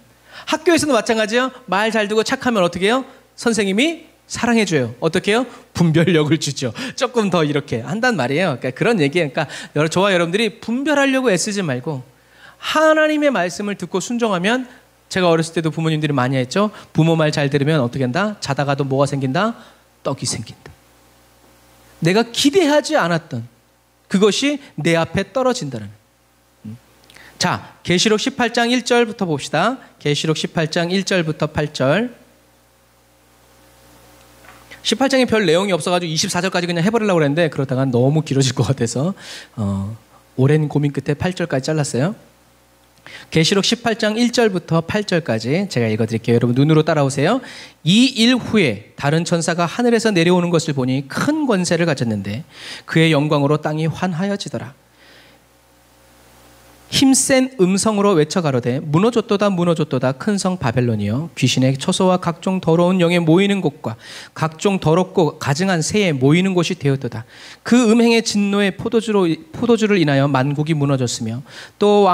학교에서도 마찬가지예요. 말 잘 듣고 착하면 어떻게 해요? 선생님이 사랑해줘요. 어떻게 해요? 분별력을 주죠. 조금 더 이렇게 한단 말이에요. 그러니까 그런 얘기예요. 그러니까 저와 여러분들이 분별하려고 애쓰지 말고 하나님의 말씀을 듣고 순종하면, 제가 어렸을 때도 부모님들이 많이 했죠. 부모 말 잘 들으면 어떻게 한다? 자다가도 뭐가 생긴다? 떡이 생긴다. 내가 기대하지 않았던 그것이 내 앞에 떨어진다는. 자, 계시록 18장 1절부터 봅시다. 계시록 18장 1절부터 8절. 18장에 별 내용이 없어가지고 24절까지 그냥 해버리려고 그랬는데 그러다가 너무 길어질 것 같아서 오랜 고민 끝에 8절까지 잘랐어요. 계시록 18장 1절부터 8절까지 제가 읽어드릴게요. 여러분, 눈으로 따라오세요. 이 일 후에 다른 천사가 하늘에서 내려오는 것을 보니 큰 권세를 가졌는데 그의 영광으로 땅이 환하여지더라. 힘센 음성으로 외쳐 가로되 무너졌도다 무너졌도다 큰 성 바벨론이여, 귀신의 처소와 각종 더러운 영에 모이는 곳과 각종 더럽고 가증한 새에 모이는 곳이 되었도다. 그 음행의 진노의 포도주를 인하여 만국이 무너졌으며 또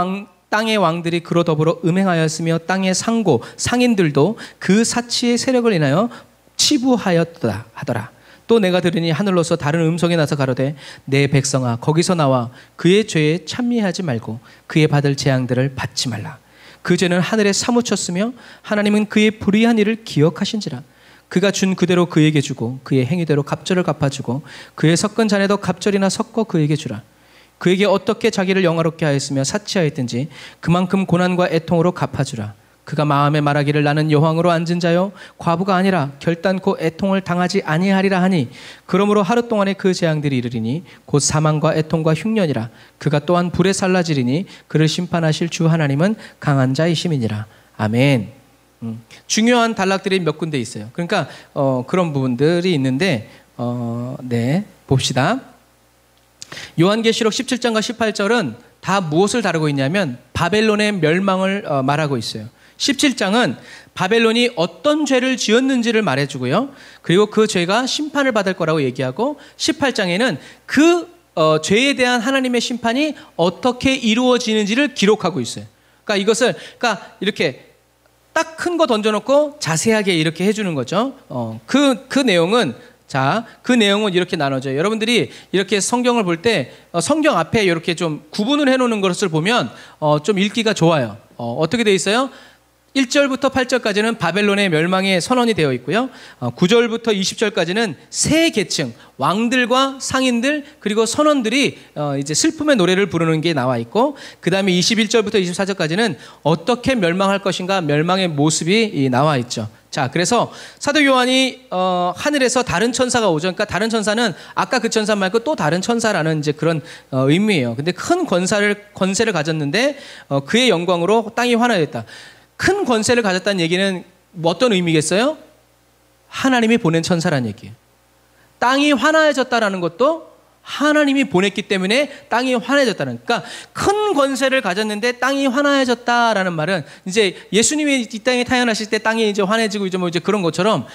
땅의 왕들이 그로 더불어 음행하였으며 땅의 상고 상인들도 그 사치의 세력을 인하여 치부하였다 하더라. 또 내가 들으니 하늘로서 다른 음성이 나서 가로되 내 백성아 거기서 나와 그의 죄에 참미하지 말고 그의 받을 재앙들을 받지 말라. 그 죄는 하늘에 사무쳤으며 하나님은 그의 불의한 일을 기억하신지라. 그가 준 그대로 그에게 주고 그의 행위대로 갑절을 갚아주고 그의 섞은 잔에도 갑절이나 섞어 그에게 주라. 그에게 어떻게 자기를 영화롭게 하였으며 사치하였든지 그만큼 고난과 애통으로 갚아주라. 그가 마음에 말하기를 나는 여왕으로 앉은 자요 과부가 아니라 결단코 애통을 당하지 아니하리라 하니 그러므로 하루 동안에 그 재앙들이 이르리니 곧 사망과 애통과 흉년이라. 그가 또한 불에 살라지리니 그를 심판하실 주 하나님은 강한 자이심이니라. 아멘. 중요한 단락들이 몇 군데 있어요. 그러니까 그런 부분들이 있는데 네, 봅시다. 요한계시록 17장과 18절은 다 무엇을 다루고 있냐면 바벨론의 멸망을 말하고 있어요. 17장은 바벨론이 어떤 죄를 지었는지를 말해주고요. 그리고 그 죄가 심판을 받을 거라고 얘기하고 18장에는 그 죄에 대한 하나님의 심판이 어떻게 이루어지는지를 기록하고 있어요. 그러니까 이것을 이렇게 딱 큰 거 던져놓고 자세하게 이렇게 해주는 거죠. 그 내용은 그 내용은 이렇게 나눠져요. 여러분들이 이렇게 성경을 볼 때 성경 앞에 이렇게 좀 구분을 해놓는 것을 보면 좀 읽기가 좋아요. 어떻게 돼 있어요? 1절부터 8절까지는 바벨론의 멸망의 선언이 되어 있고요. 9절부터 20절까지는 세 계층, 왕들과 상인들 그리고 선원들이 이제 슬픔의 노래를 부르는 게 나와 있고, 그 다음에 21절부터 24절까지는 어떻게 멸망할 것인가 멸망의 모습이 나와 있죠. 자, 그래서 사도 요한이 하늘에서 다른 천사가 오죠. 그러니까 다른 천사는 아까 그 천사 말고 또 다른 천사라는 이제 그런 의미예요. 근데 큰 권세를 가졌는데 그의 영광으로 땅이 환화됐다. 큰 권세를 가졌다는 얘기는 어떤 의미겠어요? 하나님이 보낸 천사라는 얘기예요. 땅이 환화해졌다라는 것도 하나님이 보냈기 때문에 땅이 환해졌다는. 그러니까 큰 권세를 가졌는데 땅이 환해졌다라는 말은 이제 예수님이 이 땅에 태어나실 때 땅이 이제 환해지고 이제 뭐 이제 그런 것처럼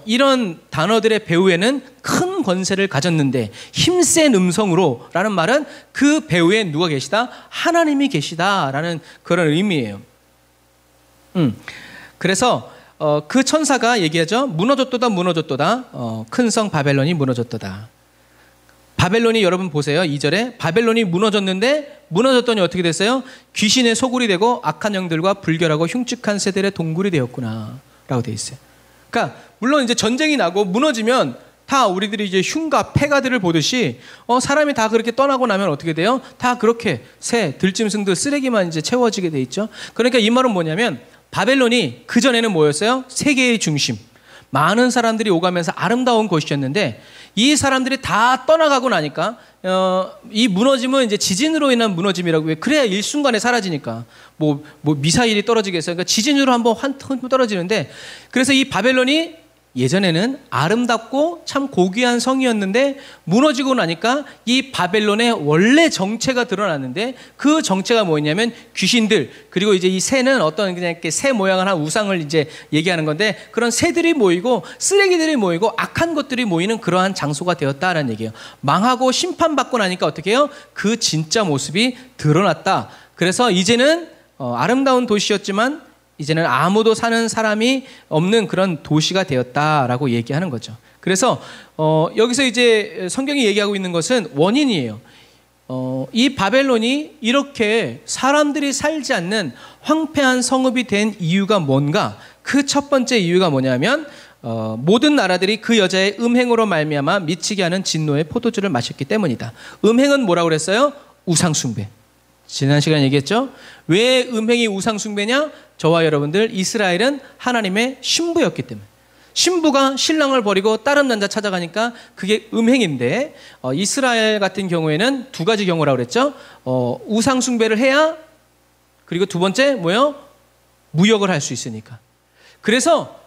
이런 단어들의 배후에는 큰 권세를 가졌는데 힘센 음성으로라는 말은 그 배후에 누가 계시다? 하나님이 계시다라는 그런 의미예요. 그래서 그 천사가 얘기하죠. 무너졌도다 무너졌도다. 큰 성 바벨론이 무너졌도다. 바벨론이 여러분 보세요. 2절에 바벨론이 무너졌는데 무너졌더니 어떻게 됐어요? 귀신의 소굴이 되고 악한 영들과 불결하고 흉측한 새들의 동굴이 되었구나 라고 되어 있어요. 그러니까 물론 이제 전쟁이 나고 무너지면 다 우리들이 이제 흉가 폐가들을 보듯이 사람이 다 그렇게 떠나고 나면 어떻게 돼요? 다 그렇게 새 들짐승들 쓰레기만 이제 채워지게 돼 있죠. 그러니까 이 말은 뭐냐면 바벨론이 그전에는 뭐였어요? 세계의 중심, 많은 사람들이 오가면서 아름다운 곳이었는데 이 사람들이 다 떠나가고 나니까 이 무너짐은 이제 지진으로 인한 무너짐이라고. 왜? 그래야 일순간에 사라지니까. 뭐 미사일이 떨어지겠어요. 그러니까 지진으로 한번 떨어지는데, 그래서 이 바벨론이 예전에는 아름답고 참 고귀한 성이었는데 무너지고 나니까 이 바벨론의 원래 정체가 드러났는데, 그 정체가 뭐였냐면 귀신들, 그리고 이제 이 새는 어떤 그냥 이렇게 새 모양을 한 우상을 이제 얘기하는 건데, 그런 새들이 모이고 쓰레기들이 모이고 악한 것들이 모이는 그러한 장소가 되었다라는 얘기예요. 망하고 심판받고 나니까 어떻게 해요? 그 진짜 모습이 드러났다. 그래서 이제는 아름다운 도시였지만 이제는 아무도 사는 사람이 없는 그런 도시가 되었다라고 얘기하는 거죠. 그래서 여기서 이제 성경이 얘기하고 있는 것은 원인이에요. 이 바벨론이 이렇게 사람들이 살지 않는 황폐한 성읍이 된 이유가 뭔가? 그 첫 번째 이유가 뭐냐면 모든 나라들이 그 여자의 음행으로 말미암아 미치게 하는 진노의 포도주를 마셨기 때문이다. 음행은 뭐라고 그랬어요? 우상숭배. 지난 시간에 얘기했죠? 왜 음행이 우상숭배냐? 저와 여러분들, 이스라엘은 하나님의 신부였기 때문에. 신부가 신랑을 버리고 다른 남자 찾아가니까 그게 음행인데, 이스라엘 같은 경우에는 두 가지 경우라고 그랬죠? 우상숭배를 해야, 그리고 두 번째 뭐요? 무역을 할 수 있으니까. 그래서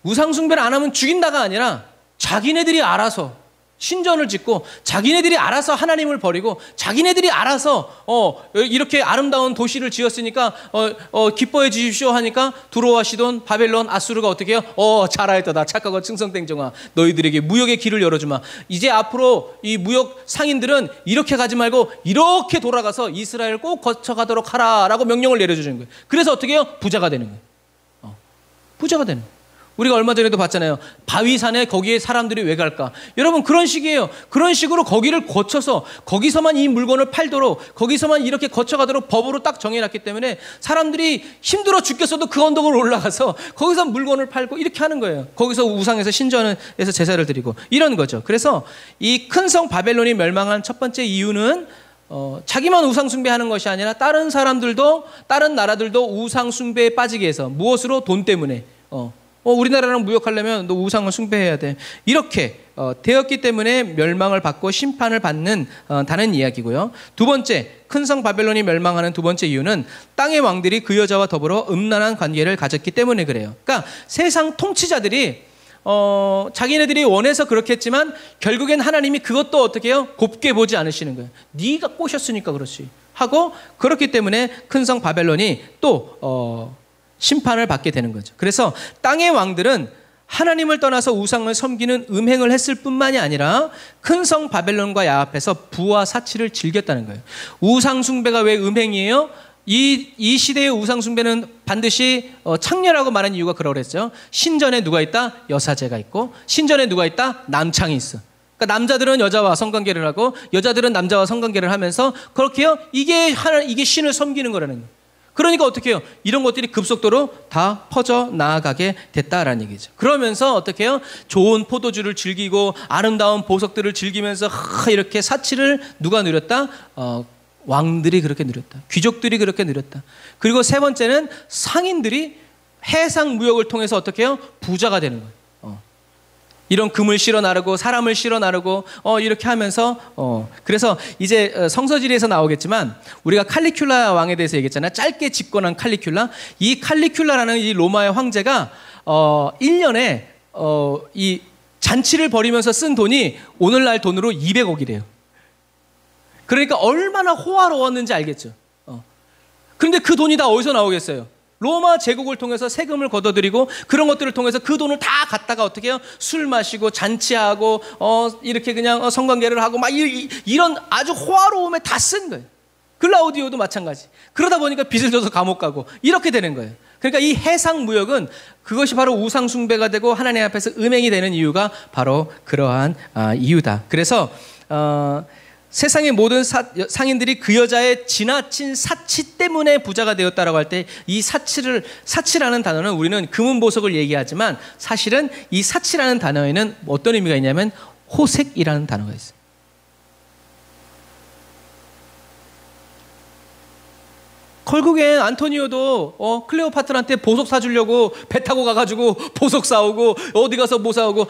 우상숭배를 안 하면 죽인다가 아니라 자기네들이 알아서 신전을 짓고 자기네들이 알아서 하나님을 버리고 자기네들이 알아서 이렇게 아름다운 도시를 지었으니까 기뻐해 주십시오 하니까 두로와 시돈 바벨론 아수르가 어떻게 해요? 잘하였다 착하고 충성땡정아 너희들에게 무역의 길을 열어주마. 이제 앞으로 이 무역 상인들은 이렇게 가지 말고 이렇게 돌아가서 이스라엘 꼭 거쳐가도록 하라라고 명령을 내려주는 거예요. 그래서 어떻게 해요? 부자가 되는 거예요. 부자가 되는 거예요. 우리가 얼마 전에도 봤잖아요. 바위산에 거기에 사람들이 왜 갈까? 여러분 그런 식이에요. 그런 식으로 거기를 거쳐서 거기서만 이 물건을 팔도록 거기서만 이렇게 거쳐가도록 법으로 딱 정해놨기 때문에 사람들이 힘들어 죽겠어도 그 언덕을 올라가서 거기서 물건을 팔고 이렇게 하는 거예요. 거기서 우상에서 신전에서 제사를 드리고 이런 거죠. 그래서 이 큰 성 바벨론이 멸망한 첫 번째 이유는 자기만 우상 숭배하는 것이 아니라 다른 사람들도 다른 나라들도 우상 숭배에 빠지게 해서 무엇으로? 돈 때문에 우리나라랑 무역하려면 너 우상을 숭배해야 돼. 이렇게 되었기 때문에 멸망을 받고 심판을 받는 다는 이야기고요. 두 번째, 큰 성 바벨론이 멸망하는 두 번째 이유는 땅의 왕들이 그 여자와 더불어 음란한 관계를 가졌기 때문에 그래요. 그러니까 세상 통치자들이 자기네들이 원해서 그렇겠지만 결국엔 하나님이 그것도 어떻게 해요? 곱게 보지 않으시는 거예요. 네가 꼬셨으니까 그렇지 하고 그렇기 때문에 큰 성 바벨론이 또 심판을 받게 되는 거죠. 그래서 땅의 왕들은 하나님을 떠나서 우상을 섬기는 음행을 했을 뿐만이 아니라 큰 성 바벨론과 야합해서 부와 사치를 즐겼다는 거예요. 우상 숭배가 왜 음행이에요? 이 시대의 우상 숭배는 반드시 창녀라고 말하는 이유가 그러랬죠. 신전에 누가 있다? 여사제가 있고 신전에 누가 있다? 남창이 있어. 그러니까 남자들은 여자와 성관계를 하고 여자들은 남자와 성관계를 하면서 그렇게요. 이게 신을 섬기는 거라는 거예요. 그러니까 어떻게 해요? 이런 것들이 급속도로 다 퍼져 나아가게 됐다라는 얘기죠. 그러면서 어떻게 해요? 좋은 포도주를 즐기고 아름다운 보석들을 즐기면서 이렇게 사치를 누가 누렸다? 왕들이 그렇게 누렸다. 귀족들이 그렇게 누렸다. 그리고 세 번째는 상인들이 해상 무역을 통해서 어떻게 해요? 부자가 되는 거예요. 이런 금을 실어 나르고 사람을 실어 나르고 이렇게 하면서 그래서 이제 성서지리에서 나오겠지만 우리가 칼리큘라 왕에 대해서 얘기했잖아요. 짧게 집권한 칼리큘라. 이 칼리큘라라는 이 로마의 황제가 1년에 이 잔치를 벌이면서 쓴 돈이 오늘날 돈으로 200억이래요. 그러니까 얼마나 호화로웠는지 알겠죠. 그런데 그 돈이 다 어디서 나오겠어요? 로마 제국을 통해서 세금을 걷어들이고 그런 것들을 통해서 그 돈을 다 갖다가 어떻게 해요? 술 마시고 잔치하고 이렇게 그냥 성관계를 하고 막 이런 아주 호화로움에 다 쓴 거예요. 글라우디오도 마찬가지. 그러다 보니까 빚을 져서 감옥 가고 이렇게 되는 거예요. 그러니까 이 해상 무역은 그것이 바로 우상 숭배가 되고 하나님 앞에서 음행이 되는 이유가 바로 그러한 이유다. 그래서 세상의 모든 상인들이 그 여자의 지나친 사치 때문에 부자가 되었다라고 할 때 이 사치라는 단어는 우리는 금은보석을 얘기하지만 사실은 이 사치라는 단어에는 어떤 의미가 있냐면 호색이라는 단어가 있어요. 결국엔 안토니오도 클레오파트라한테 보석 사주려고 배 타고 가가지고 보석 사오고 어디 가서 뭐 사오고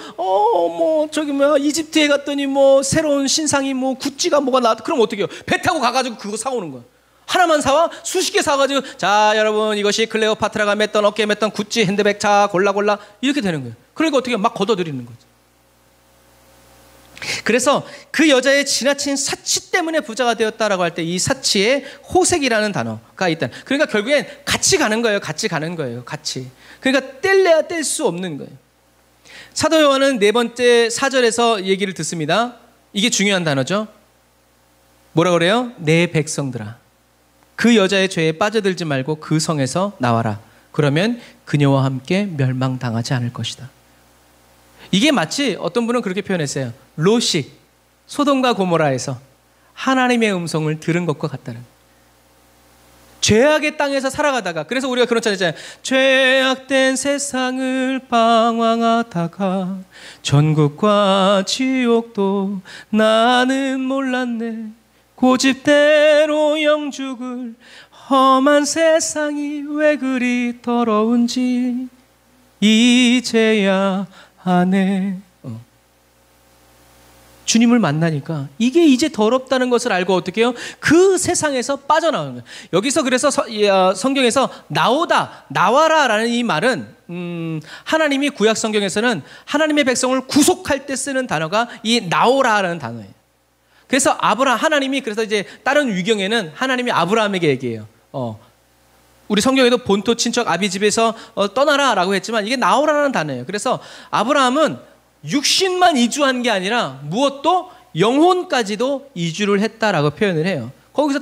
이집트에 갔더니 새로운 신상이 구찌가 뭐가 나왔다. 그럼 어떻게 해요? 배 타고 가가지고 그거 사오는 거야. 하나만 사와? 수십 개 사가지고 자 여러분 이것이 클레오파트라가 맸던 어깨에 맸던 구찌 핸드백 자 골라 이렇게 되는 거예요. 그러니까 어떻게 해요? 막 걷어들이는 거죠. 그래서 그 여자의 지나친 사치 때문에 부자가 되었다라고 할 때 이 사치에 호색이라는 단어가 있다. 그러니까 결국엔 같이 가는 거예요. 같이. 그러니까 뗄래야 뗄 수 없는 거예요. 사도 요한은 4번째 4절에서 얘기를 듣습니다. 이게 중요한 단어죠. 뭐라 그래요? 내 백성들아 그 여자의 죄에 빠져들지 말고 그 성에서 나와라. 그러면 그녀와 함께 멸망당하지 않을 것이다. 이게 마치 어떤 분은 그렇게 표현했어요. 롯이 소돔과 고모라에서 하나님의 음성을 들은 것과 같다는. 죄악의 땅에서 살아가다가 그래서 우리가 그런 찬 있잖아요. 죄악된 세상을 방황하다가 전국과 지옥도 나는 몰랐네. 고집대로 영죽을 험한 세상이 왜 그리 더러운지 이제야 아네. 주님을 만나니까 이게 이제 더럽다는 것을 알고 어떻게 해요? 그 세상에서 빠져나오는 거예요. 여기서 그래서 성경에서 나와라 라는 이 말은 하나님이 구약 성경에서는 하나님의 백성을 구속할 때 쓰는 단어가 이 나오라라는 단어예요. 그래서 하나님이 그래서 이제 다른 위경에는 하나님이 아브라함에게 얘기해요. 우리 성경에도 본토 친척 아비 집에서 떠나라 라고 했지만 이게 나오라라는 단어예요. 그래서 아브라함은 육신만 이주한 게 아니라 무엇도 영혼까지도 이주를 했다라고 표현을 해요. 거기서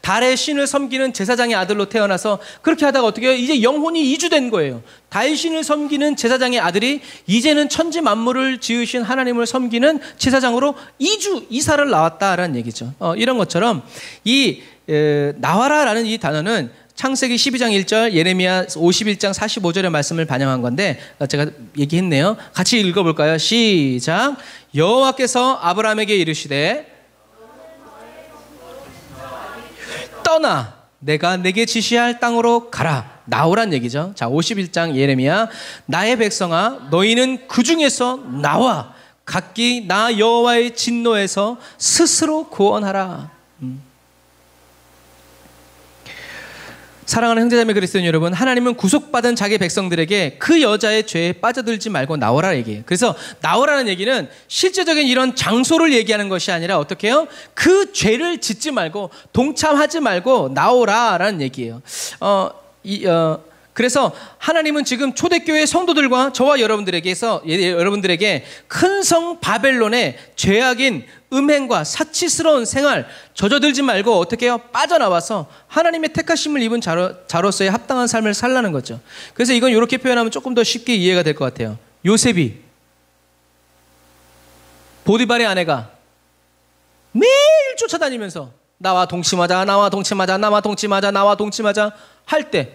달의 신을 섬기는 제사장의 아들로 태어나서 그렇게 하다가 어떻게 해요? 이제 영혼이 이주된 거예요. 달 신을 섬기는 제사장의 아들이 이제는 천지 만물을 지으신 하나님을 섬기는 제사장으로 이사를 나왔다라는 얘기죠. 이런 것처럼 이 나와라라는 이 단어는 창세기 12장 1절, 예레미야 51장 45절의 말씀을 반영한 건데 제가 얘기했네요. 같이 읽어볼까요? 시작. 여호와께서 아브라함에게 이르시되 떠나 내가 내게 지시할 땅으로 가라. 나오란 얘기죠. 자, 51장 예레미야. 나의 백성아 너희는 그 중에서 나와 각기 나 여호와의 진노에서 스스로 구원하라. 사랑하는 형제자매 그리스도인 여러분, 하나님은 구속받은 자기 백성들에게 그 여자의 죄에 빠져들지 말고 나오라 얘기해요. 그래서 나오라는 얘기는 실제적인 이런 장소를 얘기하는 것이 아니라 어떻게 해요? 그 죄를 짓지 말고 동참하지 말고 나오라라는 얘기예요. 그래서 하나님은 지금 초대교회 성도들과 저와 여러분들에게 큰 성 바벨론의 죄악인 음행과 사치스러운 생활 젖어들지 말고 어떻게 해요? 빠져나와서 하나님의 택하심을 입은 자로서의 합당한 삶을 살라는 거죠. 그래서 이건 이렇게 표현하면 조금 더 쉽게 이해가 될 것 같아요. 요셉이 보디발의 아내가 매일 쫓아다니면서 나와 동침하자 할 때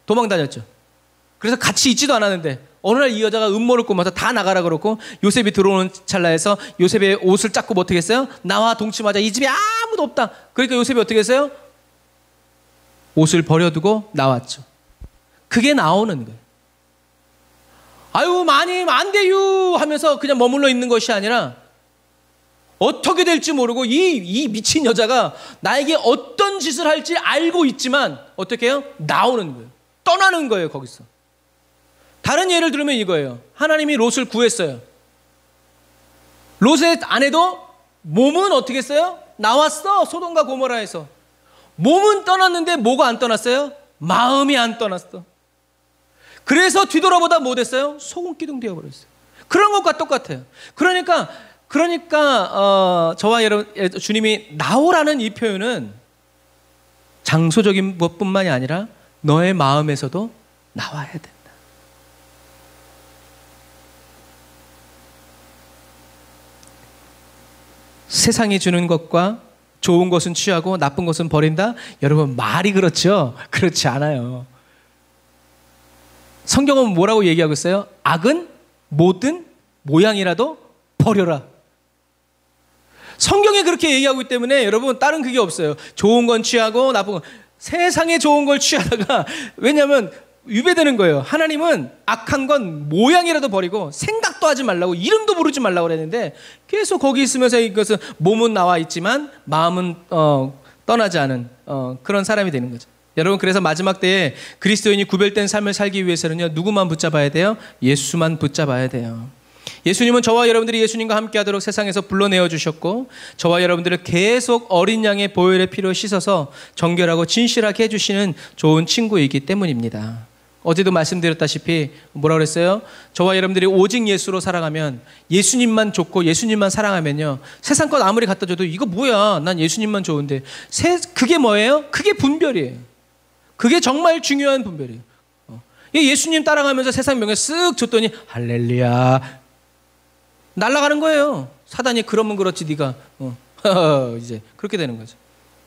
도망 다녔죠. 그래서 같이 있지도 않았는데 어느 날 이 여자가 음모를 꾸며서 다 나가라 그러고 요셉이 들어오는 찰나에서 요셉의 옷을 잡고 뭐 어떻게 했어요? 나와 동침하자. 이 집에 아무도 없다. 그러니까 요셉이 어떻게 했어요? 옷을 버려두고 나왔죠. 그게 나오는 거예요. 아유 마님 안 돼요 하면서 그냥 머물러 있는 것이 아니라 어떻게 될지 모르고 이 미친 여자가 나에게 어떤 짓을 할지 알고 있지만 어떻게 해요? 나오는 거예요. 떠나는 거예요. 거기서. 다른 예를 들면 이거예요. 하나님이 롯을 구했어요. 롯의 아내도 몸은 어떻게 했어요? 나왔어. 소돔과 고모라에서. 몸은 떠났는데 뭐가 안 떠났어요? 마음이 안 떠났어. 그래서 뒤돌아보다 뭐 됐어요? 소금기둥 되어버렸어요. 그런 것과 똑같아요. 그러니까 저와 여러분 주님이 나오라는 이 표현은 장소적인 것뿐만이 아니라 너의 마음에서도 나와야 된다. 세상이 주는 것과 좋은 것은 취하고 나쁜 것은 버린다? 여러분 말이 그렇죠? 그렇지 않아요. 성경은 뭐라고 얘기하고 있어요? 악은 모든 모양이라도 버려라. 성경이 그렇게 얘기하고 있기 때문에 여러분 다른 그게 없어요. 좋은 건 취하고 나쁜 건 세상에 좋은 걸 취하다가 왜냐하면 위배되는 거예요. 하나님은 악한 건 모양이라도 버리고 생각도 하지 말라고 이름도 부르지 말라고 그랬는데 계속 거기 있으면서 이것은 몸은 나와 있지만 마음은 떠나지 않은 그런 사람이 되는 거죠. 여러분 그래서 마지막 때에 그리스도인이 구별된 삶을 살기 위해서는요 누구만 붙잡아야 돼요? 예수만 붙잡아야 돼요. 예수님은 저와 여러분들이 예수님과 함께 하도록 세상에서 불러내어 주셨고 저와 여러분들을 계속 어린 양의 보혈의 피로 씻어서 정결하고 진실하게 해주시는 좋은 친구이기 때문입니다. 어제도 말씀드렸다시피 뭐라고 그랬어요? 저와 여러분들이 오직 예수로 살아가면 예수님만 좋고 예수님만 사랑하면요 세상 것 아무리 갖다 줘도 이거 뭐야 난 예수님만 좋은데 그게 뭐예요? 그게 분별이에요. 그게 정말 중요한 분별이에요. 예수님 따라가면서 세상 명예 쓱 줬더니 할렐루야 날아가는 거예요. 사단이 그러면 그렇지 네가 이제 그렇게 되는 거죠.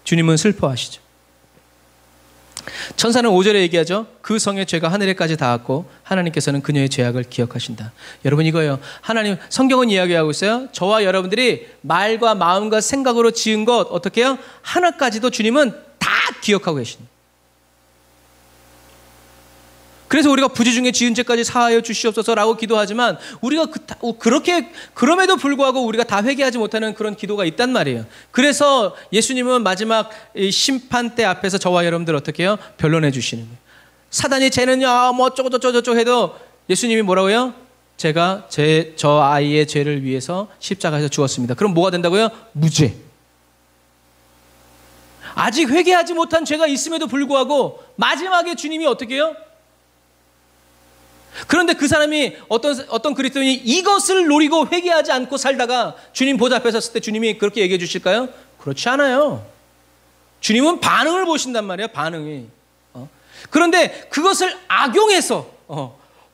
주님은 슬퍼하시죠. 천사는 5절에 얘기하죠. 그 성의 죄가 하늘에까지 닿았고 하나님께서는 그녀의 죄악을 기억하신다. 여러분 이거예요. 하나님 성경은 이야기하고 있어요. 저와 여러분들이 말과 마음과 생각으로 지은 것 어떻게 해요? 하나까지도 주님은 다 기억하고 계십니다. 그래서 우리가 부지 중에 지은 죄까지 사하여 주시옵소서라고 기도하지만 우리가 그렇게 그럼에도 불구하고 우리가 다 회개하지 못하는 그런 기도가 있단 말이에요. 그래서 예수님은 마지막 심판대 앞에서 저와 여러분들 어떻게 해요? 변론해 주시는 거예요. 사단이 쟤는요 뭐 어쩌고 저쩌고 해도 예수님이 뭐라고요? 제가 저 아이의 죄를 위해서 십자가에서 죽었습니다. 그럼 뭐가 된다고요? 무죄. 아직 회개하지 못한 죄가 있음에도 불구하고 마지막에 주님이 어떻게 해요? 그런데 그 사람이 어떤 그리스도인이 이것을 노리고 회개하지 않고 살다가 주님 보좌 앞에 섰을 때 주님이 그렇게 얘기해 주실까요? 그렇지 않아요. 주님은 반응을 보신단 말이에요. 반응이. 그런데 그것을 악용해서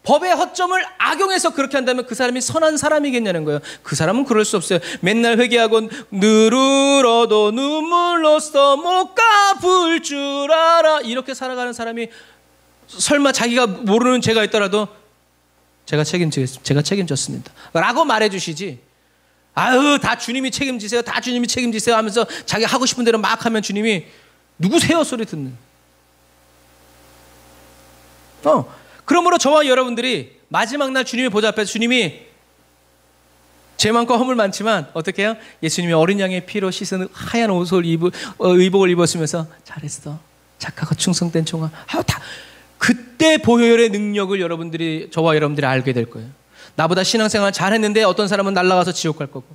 법의 허점을 악용해서 그렇게 한다면 그 사람이 선한 사람이겠냐는 거예요. 그 사람은 그럴 수 없어요. 맨날 회개하고 늘 울어도 눈물로써 못 갚을 줄 알아 이렇게 살아가는 사람이 설마 자기가 모르는 죄가 있더라도 제가 책임졌습니다 라고 말해주시지, 아유 다 주님이 책임지세요, 다 주님이 책임지세요 하면서 자기 하고 싶은 대로 막 하면 주님이 누구세요 소리 듣는. 그러므로 저와 여러분들이 마지막 날 주님의 보좌 앞에서 주님이 죄 많고 허물 많지만 어떻게 해요? 예수님이 어린 양의 피로 씻은 하얀 옷을 의복을 입었으면서 잘했어, 착하고 충성된 종아 하고 다 그때 보혈의 능력을 저와 여러분들이 알게 될 거예요. 나보다 신앙생활 잘했는데 어떤 사람은 날아가서 지옥 갈 거고,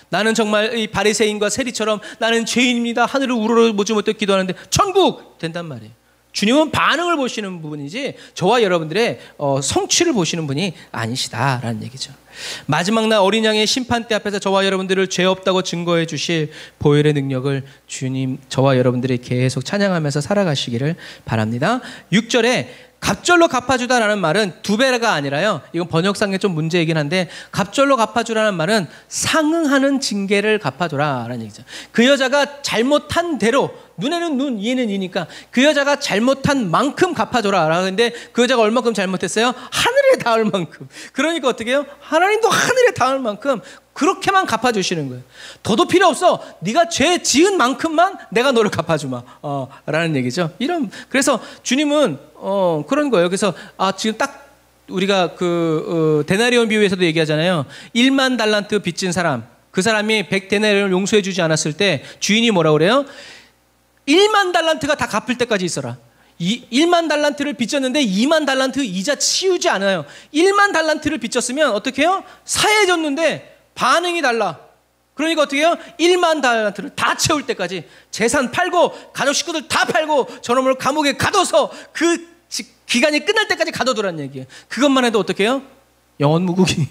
나는 정말 이 바리새인과 세리처럼 나는 죄인입니다 하늘을 우러러보지 못해 기도하는데 천국 된단 말이에요. 주님은 반응을 보시는 부분이지 저와 여러분들의 성취를 보시는 분이 아니시다라는 얘기죠. 마지막 날 어린 양의 심판대 앞에서 저와 여러분들을 죄 없다고 증거해 주실 보혈의 능력을 주님 저와 여러분들이 계속 찬양하면서 살아가시기를 바랍니다. 6절에 갑절로 갚아주다라는 말은 두 배가 아니라요, 이건 번역상에 좀 문제이긴 한데 갑절로 갚아주라는 말은 상응하는 징계를 갚아줘라라는 얘기죠. 그 여자가 잘못한 대로, 눈에는 눈, 이에는 이니까 그 여자가 잘못한 만큼 갚아줘라 라는데 그 여자가 얼마큼 잘못했어요? 하늘에 닿을 만큼. 그러니까 어떻게 해요? 하나님도 하늘에 닿을 만큼 그렇게만 갚아주시는 거예요. 더도 필요 없어. 네가 죄 지은 만큼만 내가 너를 갚아주마 라는 얘기죠. 그래서 주님은 그런 거예요. 그래서 지금 딱 우리가 데나리온 비유에서도 얘기하잖아요. 1만 달란트 빚진 사람, 그 사람이 100데나리온을 용서해 주지 않았을 때 주인이 뭐라고 그래요? 1만 달란트가 다 갚을 때까지 있어라. 1만 달란트를 빚졌는데 2만 달란트 이자 치우지 않아요. 1만 달란트를 빚졌으면 어떻게 해요? 사해졌는데 반응이 달라. 그러니까 어떻게 해요? 1만 달란트를 다 채울 때까지 재산 팔고 가족 식구들 다 팔고 저놈을 감옥에 가둬서 그 기간이 끝날 때까지 가둬두라는 얘기예요. 그것만 해도 어떻게 해요? 영원 무국이에요.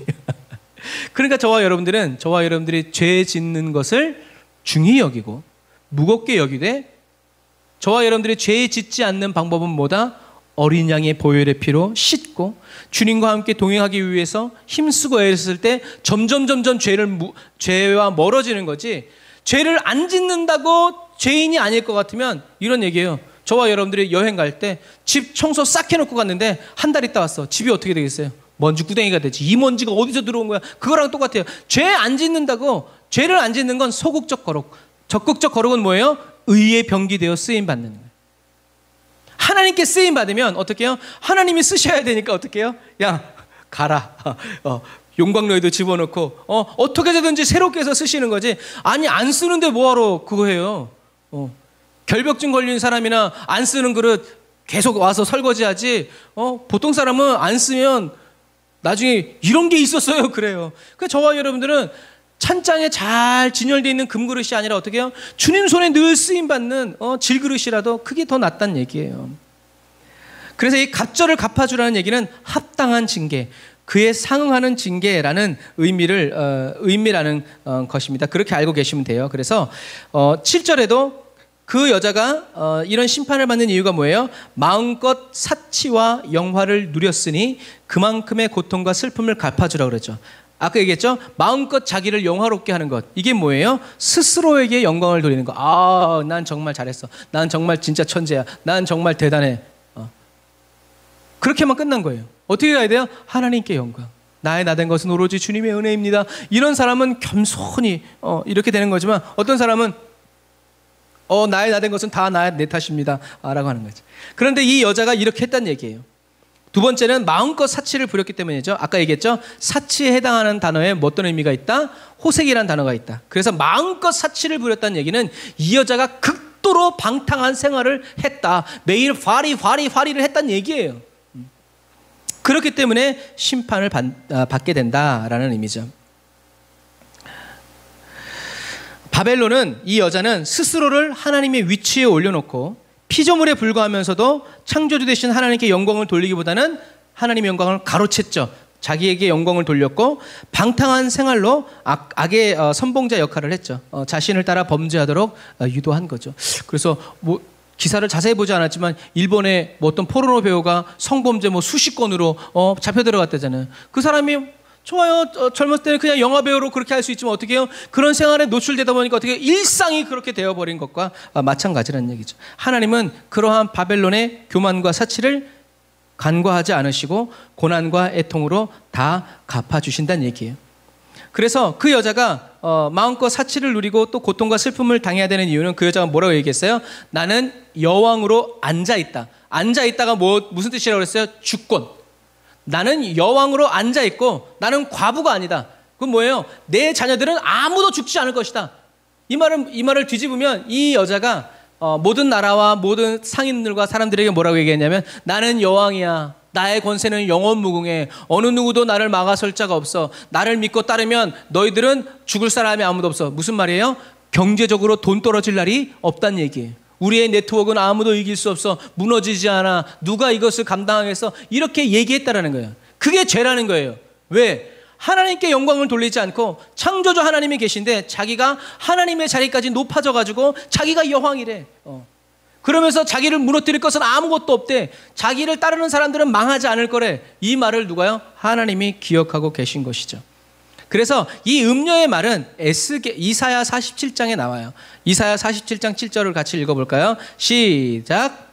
그러니까 저와 여러분들이 죄 짓는 것을 중히 여기고 무겁게 여기되, 저와 여러분들이 죄 짓지 않는 방법은 뭐다? 어린 양의 보혈의 피로 씻고 주님과 함께 동행하기 위해서 힘쓰고 애쓸 때 점점 죄와 멀어지는 거지, 죄를 안 짓는다고 죄인이 아닐 것 같으면 이런 얘기예요. 저와 여러분들이 여행 갈 때 집 청소 싹 해놓고 갔는데 한 달 있다 왔어. 집이 어떻게 되겠어요? 먼지 구덩이가 되지. 이 먼지가 어디서 들어온 거야? 그거랑 똑같아요. 죄를 안 짓는 건 소극적 거룩. 적극적 거룩은 뭐예요? 의의 병기 되어 쓰임 받는 거예요. 하나님께 쓰임 받으면 어떻게 해요? 하나님이 쓰셔야 되니까 어떻게 해요? 야 가라. 용광로에도 집어넣고 어떻게 해서든지 새롭게 해서 쓰시는 거지. 아니 안 쓰는데 뭐하러 그거 해요. 결벽증 걸린 사람이나 안 쓰는 그릇 계속 와서 설거지하지. 보통 사람은 안 쓰면 나중에 이런 게 있었어요 그래요. 그래서 저와 여러분들은 찬장에 잘 진열되어 있는 금그릇이 아니라 어떻게 해요? 주님 손에 늘 쓰임받는 질그릇이라도 그게 더 낫다는 얘기예요. 그래서 이 갑절을 갚아주라는 얘기는 합당한 징계, 그에 상응하는 징계라는 의미라는 것입니다. 그렇게 알고 계시면 돼요. 그래서 7절에도 그 여자가 이런 심판을 받는 이유가 뭐예요? 마음껏 사치와 영화를 누렸으니 그만큼의 고통과 슬픔을 갚아주라고 그러죠. 아까 얘기했죠? 마음껏 자기를 영화롭게 하는 것. 이게 뭐예요? 스스로에게 영광을 돌리는 거. 난 정말 잘했어. 난 정말 진짜 천재야. 난 정말 대단해. 그렇게만 끝난 거예요. 어떻게 가야 돼요? 하나님께 영광. 나의 나된 것은 오로지 주님의 은혜입니다. 이런 사람은 겸손히 이렇게 되는 거지만, 어떤 사람은 나의 나된 것은 다 내 탓입니다 라고 하는 거죠. 그런데 이 여자가 이렇게 했다는 얘기예요. 두 번째는 마음껏 사치를 부렸기 때문이죠. 아까 얘기했죠. 사치에 해당하는 단어에 어떤 의미가 있다? 호색이라는 단어가 있다. 그래서 마음껏 사치를 부렸다는 얘기는 이 여자가 극도로 방탕한 생활을 했다. 매일 화리를 했다는 얘기예요. 그렇기 때문에 심판을 받게 된다라는 의미죠. 바벨론은, 이 여자는 스스로를 하나님의 위치에 올려놓고 피조물에 불과하면서도 창조주 되신 하나님께 영광을 돌리기보다는 하나님의 영광을 가로챘죠. 자기에게 영광을 돌렸고 방탕한 생활로 악의 선봉자 역할을 했죠. 자신을 따라 범죄하도록 유도한 거죠. 그래서 뭐 기사를 자세히 보지 않았지만 일본의 뭐 어떤 포르노 배우가 성범죄 뭐 수십 건으로 잡혀 들어갔다잖아요. 그 사람이 좋아요. 젊었을 때는 그냥 영화 배우로 그렇게 할 수 있지만 어떻게 해요? 그런 생활에 노출되다 보니까 어떻게 일상이 그렇게 되어버린 것과 마찬가지라는 얘기죠. 하나님은 그러한 바벨론의 교만과 사치를 간과하지 않으시고 고난과 애통으로 다 갚아주신다는 얘기예요. 그래서 그 여자가 마음껏 사치를 누리고 또 고통과 슬픔을 당해야 되는 이유는 그 여자가 뭐라고 얘기했어요? 나는 여왕으로 앉아있다. 앉아있다가 무슨 뜻이라고 그랬어요? 주권. 나는 여왕으로 앉아있고 나는 과부가 아니다. 그건 뭐예요? 내 자녀들은 아무도 죽지 않을 것이다. 이 말을 뒤집으면 이 여자가 모든 나라와 모든 상인들과 사람들에게 뭐라고 얘기했냐면 나는 여왕이야. 나의 권세는 영원무궁해. 어느 누구도 나를 막아설 자가 없어. 나를 믿고 따르면 너희들은 죽을 사람이 아무도 없어. 무슨 말이에요? 경제적으로 돈 떨어질 날이 없다는 얘기예요. 우리의 네트워크는 아무도 이길 수 없어. 무너지지 않아. 누가 이것을 감당하겠어? 이렇게 얘기했다라는 거예요. 그게 죄라는 거예요. 왜? 하나님께 영광을 돌리지 않고 창조주 하나님이 계신데 자기가 하나님의 자리까지 높아져가지고 자기가 여왕이래. 그러면서 자기를 무너뜨릴 것은 아무것도 없대. 자기를 따르는 사람들은 망하지 않을 거래. 이 말을 누가요? 하나님이 기억하고 계신 것이죠. 그래서 이 음녀의 말은 이사야 47장에 나와요. 이사야 47장 7절을 같이 읽어볼까요? 시작.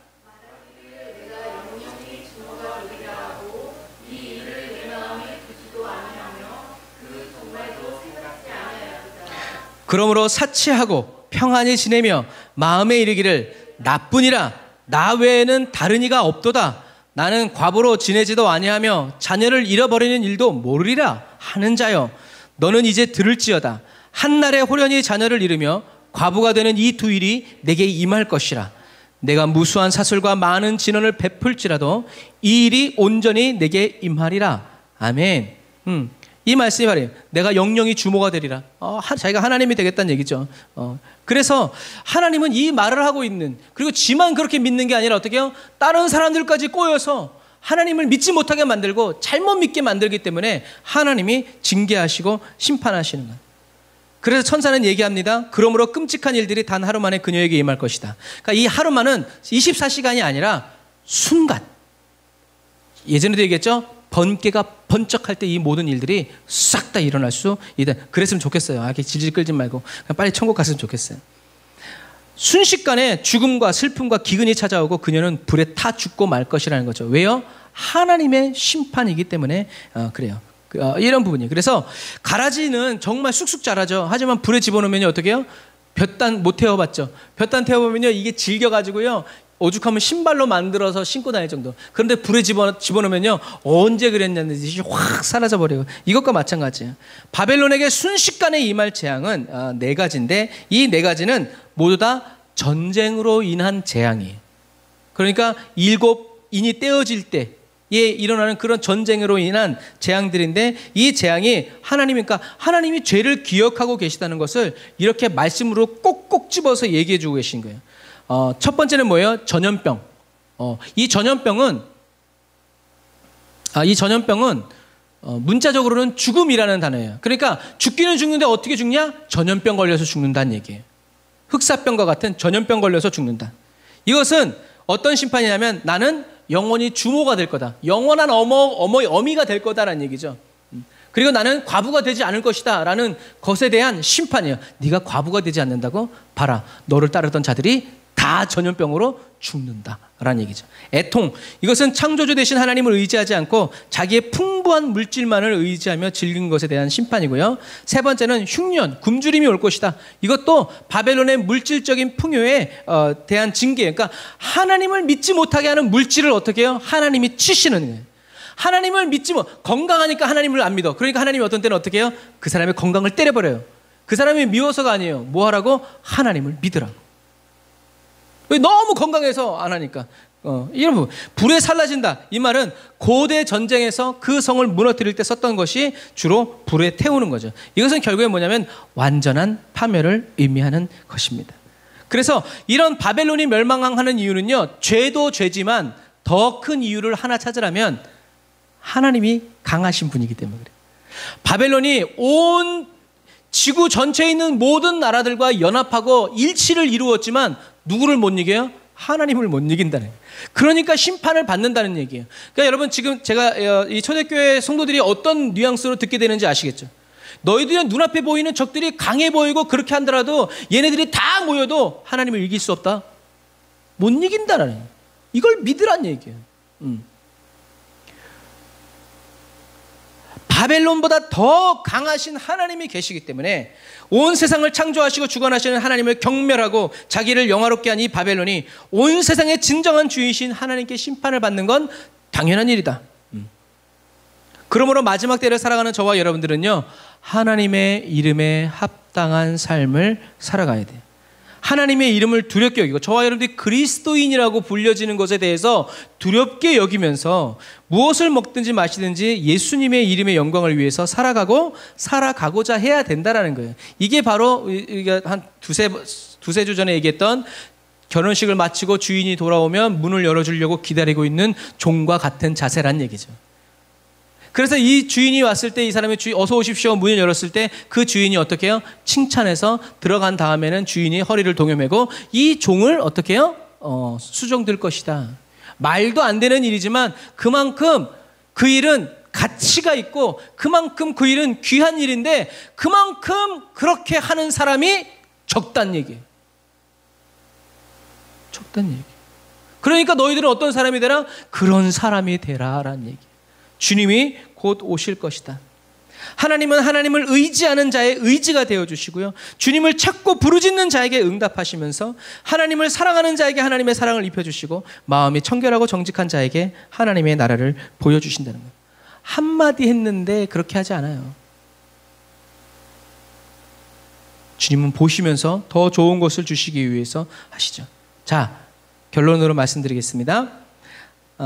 그러므로 사치하고 평안히 지내며 마음에 이르기를 나뿐이라 나 외에는 다른 이가 없도다. 나는 과부로 지내지도 아니하며 자녀를 잃어버리는 일도 모르리라 하는 자여. 너는 이제 들을지어다. 한날에 호련히 자녀를 잃으며 과부가 되는 이 두 일이 내게 임할 것이라. 내가 무수한 사슬과 많은 진언을 베풀지라도 이 일이 온전히 내게 임하리라. 아멘. 이 말씀이 말이에요. 내가 영영이 주모가 되리라. 자기가 하나님이 되겠다는 얘기죠. 그래서 하나님은 이 말을 하고 있는, 그리고 지만 그렇게 믿는 게 아니라 어떻게 해요? 다른 사람들까지 꼬여서 하나님을 믿지 못하게 만들고 잘못 믿게 만들기 때문에 하나님이 징계하시고 심판하시는 거예요. 그래서 천사는 얘기합니다. 그러므로 끔찍한 일들이 단 하루 만에 그녀에게 임할 것이다. 그러니까 이 하루만은 24시간이 아니라 순간. 예전에도 얘기했죠. 번개가 번쩍할 때 이 모든 일들이 싹 다 일어날 수 있다. 그랬으면 좋겠어요. 이렇게 질질 끌지 말고 그냥 빨리 천국 갔으면 좋겠어요. 순식간에 죽음과 슬픔과 기근이 찾아오고 그녀는 불에 타 죽고 말 것이라는 거죠. 왜요? 하나님의 심판이기 때문에 그래요. 이런 부분이. 그래서 가라지는 정말 쑥쑥 자라죠. 하지만 불에 집어넣으면 어떻게 해요? 볕단 못 태워봤죠. 볕단 태워보면요 이게 질겨가지고요 오죽하면 신발로 만들어서 신고 다닐 정도. 그런데 불에 집어넣으면요 언제 그랬냐는 듯이 확 사라져버려요. 이것과 마찬가지예요. 바벨론에게 순식간에 임할 재앙은 네 가지인데 이 네 가지는 모두 다 전쟁으로 인한 재앙이에요. 그러니까 7인이 떼어질 때에 일어나는 그런 전쟁으로 인한 재앙들인데 이 재앙이 그러니까 하나님이 죄를 기억하고 계시다는 것을 이렇게 말씀으로 꼭꼭 집어서 얘기해 주고 계신 거예요. 첫 번째는 뭐예요? 전염병. 이 전염병은 문자적으로는 죽음이라는 단어예요. 그러니까 죽기는 죽는데 어떻게 죽냐? 전염병 걸려서 죽는다는 얘기예요. 흑사병과 같은 전염병 걸려서 죽는다. 이것은 어떤 심판이냐면 나는 영원히 주모가 될 거다. 영원한 어미가 될 거다라는 얘기죠. 그리고 나는 과부가 되지 않을 것이다 라는 것에 대한 심판이에요. 네가 과부가 되지 않는다고? 봐라. 너를 따르던 자들이 다 전염병으로 죽는다라는 얘기죠. 애통. 이것은 창조주 되신 하나님을 의지하지 않고 자기의 풍부한 물질만을 의지하며 즐긴 것에 대한 심판이고요. 세 번째는 흉년, 굶주림이 올 것이다. 이것도 바벨론의 물질적인 풍요에 대한 징계예요. 그러니까 하나님을 믿지 못하게 하는 물질을 어떻게 해요? 하나님이 치시는 거예요. 하나님을 믿지 뭐 건강하니까 하나님을 안 믿어. 그러니까 하나님이 어떤 때는 어떻게 해요? 그 사람의 건강을 때려버려요. 그 사람이 미워서가 아니에요. 뭐 하라고? 하나님을 믿으라고. 왜? 너무 건강해서 안 하니까. 여러분, 불에 살라진다. 이 말은 고대 전쟁에서 그 성을 무너뜨릴 때 썼던 것이 주로 불에 태우는 거죠. 이것은 결국에 뭐냐면 완전한 파멸을 의미하는 것입니다. 그래서 이런 바벨론이 멸망하는 이유는요, 죄도 죄지만 더 큰 이유를 하나 찾으라면 하나님이 강하신 분이기 때문에 그래요. 바벨론이 온 지구 전체에 있는 모든 나라들과 연합하고 일치를 이루었지만 누구를 못 이겨요? 하나님을 못 이긴다는 거예요. 그러니까 심판을 받는다는 얘기예요. 그러니까 여러분, 지금 제가 이 초대교회 성도들이 어떤 뉘앙스로 듣게 되는지 아시겠죠? 너희들의 눈앞에 보이는 적들이 강해 보이고 그렇게 한다라도 얘네들이 다 모여도 하나님을 이길 수 없다. 못 이긴다라는 거예요. 이걸 믿으란 얘기예요. 바벨론보다 더 강하신 하나님이 계시기 때문에 온 세상을 창조하시고 주관하시는 하나님을 경멸하고 자기를 영화롭게 한 이 바벨론이 온 세상의 진정한 주이신 하나님께 심판을 받는 건 당연한 일이다. 그러므로 마지막 때를 살아가는 저와 여러분들은요, 하나님의 이름에 합당한 삶을 살아가야 돼요. 하나님의 이름을 두렵게 여기고, 저와 여러분들이 그리스도인이라고 불려지는 것에 대해서 두렵게 여기면서 무엇을 먹든지 마시든지 예수님의 이름의 영광을 위해서 살아가고자 해야 된다라는 거예요. 이게 바로 한 두세 주 전에 얘기했던 결혼식을 마치고 주인이 돌아오면 문을 열어주려고 기다리고 있는 종과 같은 자세란 얘기죠. 그래서 이 주인이 왔을 때 이 사람이 어서 오십시오 문을 열었을 때 그 주인이 어떻게 해요? 칭찬해서 들어간 다음에는 주인이 허리를 동여매고 이 종을 어떻게 해요? 수종될 것이다. 말도 안 되는 일이지만 그만큼 그 일은 가치가 있고 그만큼 그 일은 귀한 일인데 그만큼 그렇게 하는 사람이 적다는 얘기예요. 적다는 얘기. 그러니까 너희들은 어떤 사람이 되라? 그런 사람이 되라라는 얘기예요. 주님이 곧 오실 것이다. 하나님은 하나님을 의지하는 자의 의지가 되어주시고요, 주님을 찾고 부르짖는 자에게 응답하시면서 하나님을 사랑하는 자에게 하나님의 사랑을 입혀주시고 마음이 청결하고 정직한 자에게 하나님의 나라를 보여주신다는 거예요. 한마디 했는데 그렇게 하지 않아요. 주님은 보시면서 더 좋은 것을 주시기 위해서 하시죠. 자, 결론으로 말씀드리겠습니다.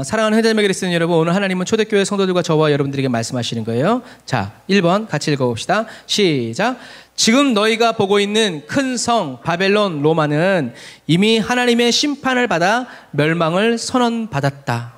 사랑하는 현자님에게 그랬으니 여러분, 오늘 하나님은 초대교회 성도들과 저와 여러분들에게 말씀하시는 거예요. 자, 1번 같이 읽어봅시다. 시작. 지금 너희가 보고 있는 큰 성 바벨론 로마는 이미 하나님의 심판을 받아 멸망을 선언받았다.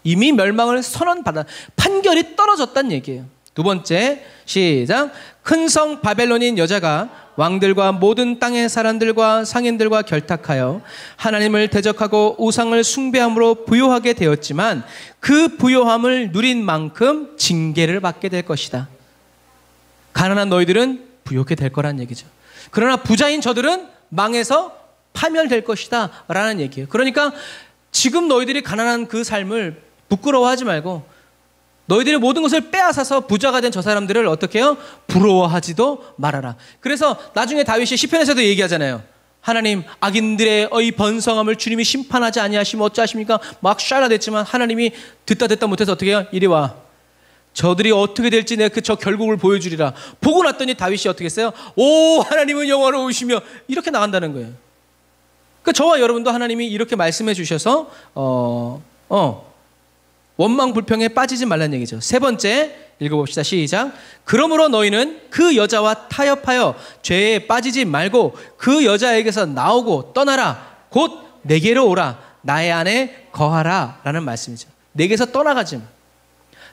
이미 멸망을 선언받아 판결이 떨어졌다는 얘기예요. 두 번째, 시작. 큰 성 바벨론인 여자가 왕들과 모든 땅의 사람들과 상인들과 결탁하여 하나님을 대적하고 우상을 숭배함으로 부요하게 되었지만 그 부요함을 누린 만큼 징계를 받게 될 것이다. 가난한 너희들은 부요하게 될 거란 얘기죠. 그러나 부자인 저들은 망해서 파멸될 것이다 라는 얘기예요. 그러니까 지금 너희들이 가난한 그 삶을 부끄러워하지 말고 너희들의 모든 것을 빼앗아서 부자가 된 저 사람들을 어떻게 해요? 부러워하지도 말아라. 그래서 나중에 다윗이 시편에서도 얘기하잖아요. 하나님, 악인들의 이 번성함을 주님이 심판하지 아니하시면 어찌하십니까? 막 샤라댔지만 하나님이 듣다 못해서 어떻게 해요? 이리 와. 저들이 어떻게 될지 내가 저 결국을 보여주리라. 보고 났더니 다윗이 어떻게 했어요? 오, 하나님은 영화로우시며 이렇게 나간다는 거예요. 그러니까 저와 여러분도 하나님이 이렇게 말씀해 주셔서 원망 불평에 빠지지 말라는 얘기죠. 세 번째, 읽어봅시다. 시작. 그러므로 너희는 그 여자와 타협하여 죄에 빠지지 말고 그 여자에게서 나오고 떠나라. 곧 내게로 오라. 나의 안에 거하라. 라는 말씀이죠. 내게서 떠나가지 마.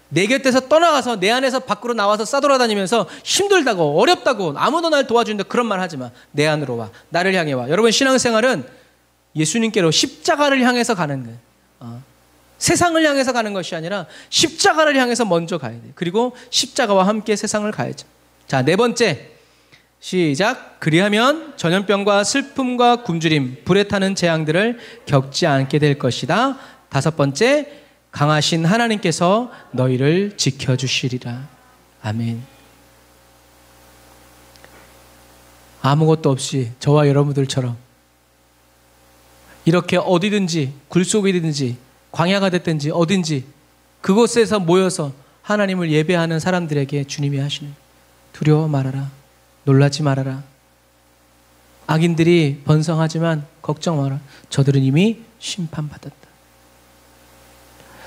내 곁에서 떠나가서 내 안에서 밖으로 나와서 싸돌아다니면서 힘들다고 어렵다고 아무도 날 도와주는데 그런 말 하지 마. 내 안으로 와. 나를 향해 와. 여러분, 신앙생활은 예수님께로 십자가를 향해서 가는 거예요. 세상을 향해서 가는 것이 아니라 십자가를 향해서 먼저 가야 돼요. 그리고 십자가와 함께 세상을 가야죠. 자, 네 번째, 시작. 그리하면 전염병과 슬픔과 굶주림, 불에 타는 재앙들을 겪지 않게 될 것이다. 다섯 번째, 강하신 하나님께서 너희를 지켜주시리라. 아멘. 아무것도 없이 저와 여러분들처럼 이렇게 어디든지 굴 속이든지 광야가 됐든지 어딘지 그곳에서 모여서 하나님을 예배하는 사람들에게 주님이 하시는, 두려워 말아라, 놀라지 말아라. 악인들이 번성하지만 걱정 마라. 저들은 이미 심판받았다.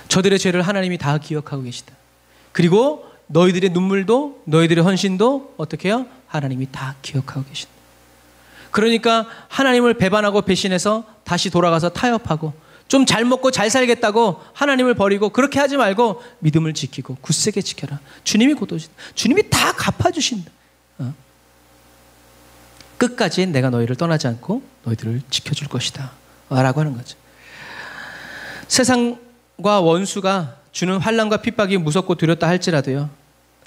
저들의 죄를 하나님이 다 기억하고 계시다. 그리고 너희들의 눈물도, 너희들의 헌신도 어떻게 해요? 하나님이 다 기억하고 계신다. 그러니까 하나님을 배반하고 배신해서 다시 돌아가서 타협하고 좀 잘 먹고 잘 살겠다고 하나님을 버리고 그렇게 하지 말고 믿음을 지키고 굳세게 지켜라. 주님이 곧 오신다. 주님이 다 갚아주신다. 끝까지 내가 너희를 떠나지 않고 너희들을 지켜줄 것이다 라고 하는 거죠. 세상과 원수가 주는 환난과 핍박이 무섭고 두렵다 할지라도요,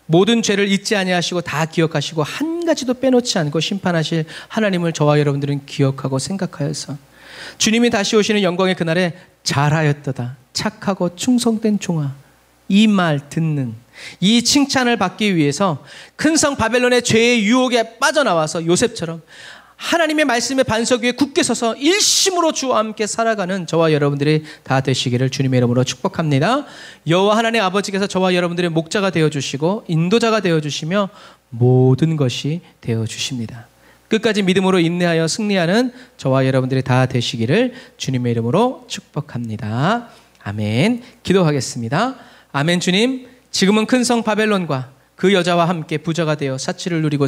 모든 죄를 잊지 아니하시고 다 기억하시고 한 가지도 빼놓지 않고 심판하실 하나님을 저와 여러분들은 기억하고 생각하여서 주님이 다시 오시는 영광의 그날에 잘하였도다 착하고 충성된 종아, 이 말 듣는, 이 칭찬을 받기 위해서 큰 성 바벨론의 죄의 유혹에 빠져나와서 요셉처럼 하나님의 말씀의 반석 위에 굳게 서서 일심으로 주와 함께 살아가는 저와 여러분들이 다 되시기를 주님의 이름으로 축복합니다. 여호와 하나님 아버지께서 저와 여러분들의 목자가 되어주시고 인도자가 되어주시며 모든 것이 되어주십니다. 끝까지 믿음으로 인내하여 승리하는 저와 여러분들이 다 되시기를 주님의 이름으로 축복합니다. 아멘. 기도하겠습니다. 아멘. 주님, 지금은 큰 성 바벨론과 그 여자와 함께 부자가 되어 사치를 누리고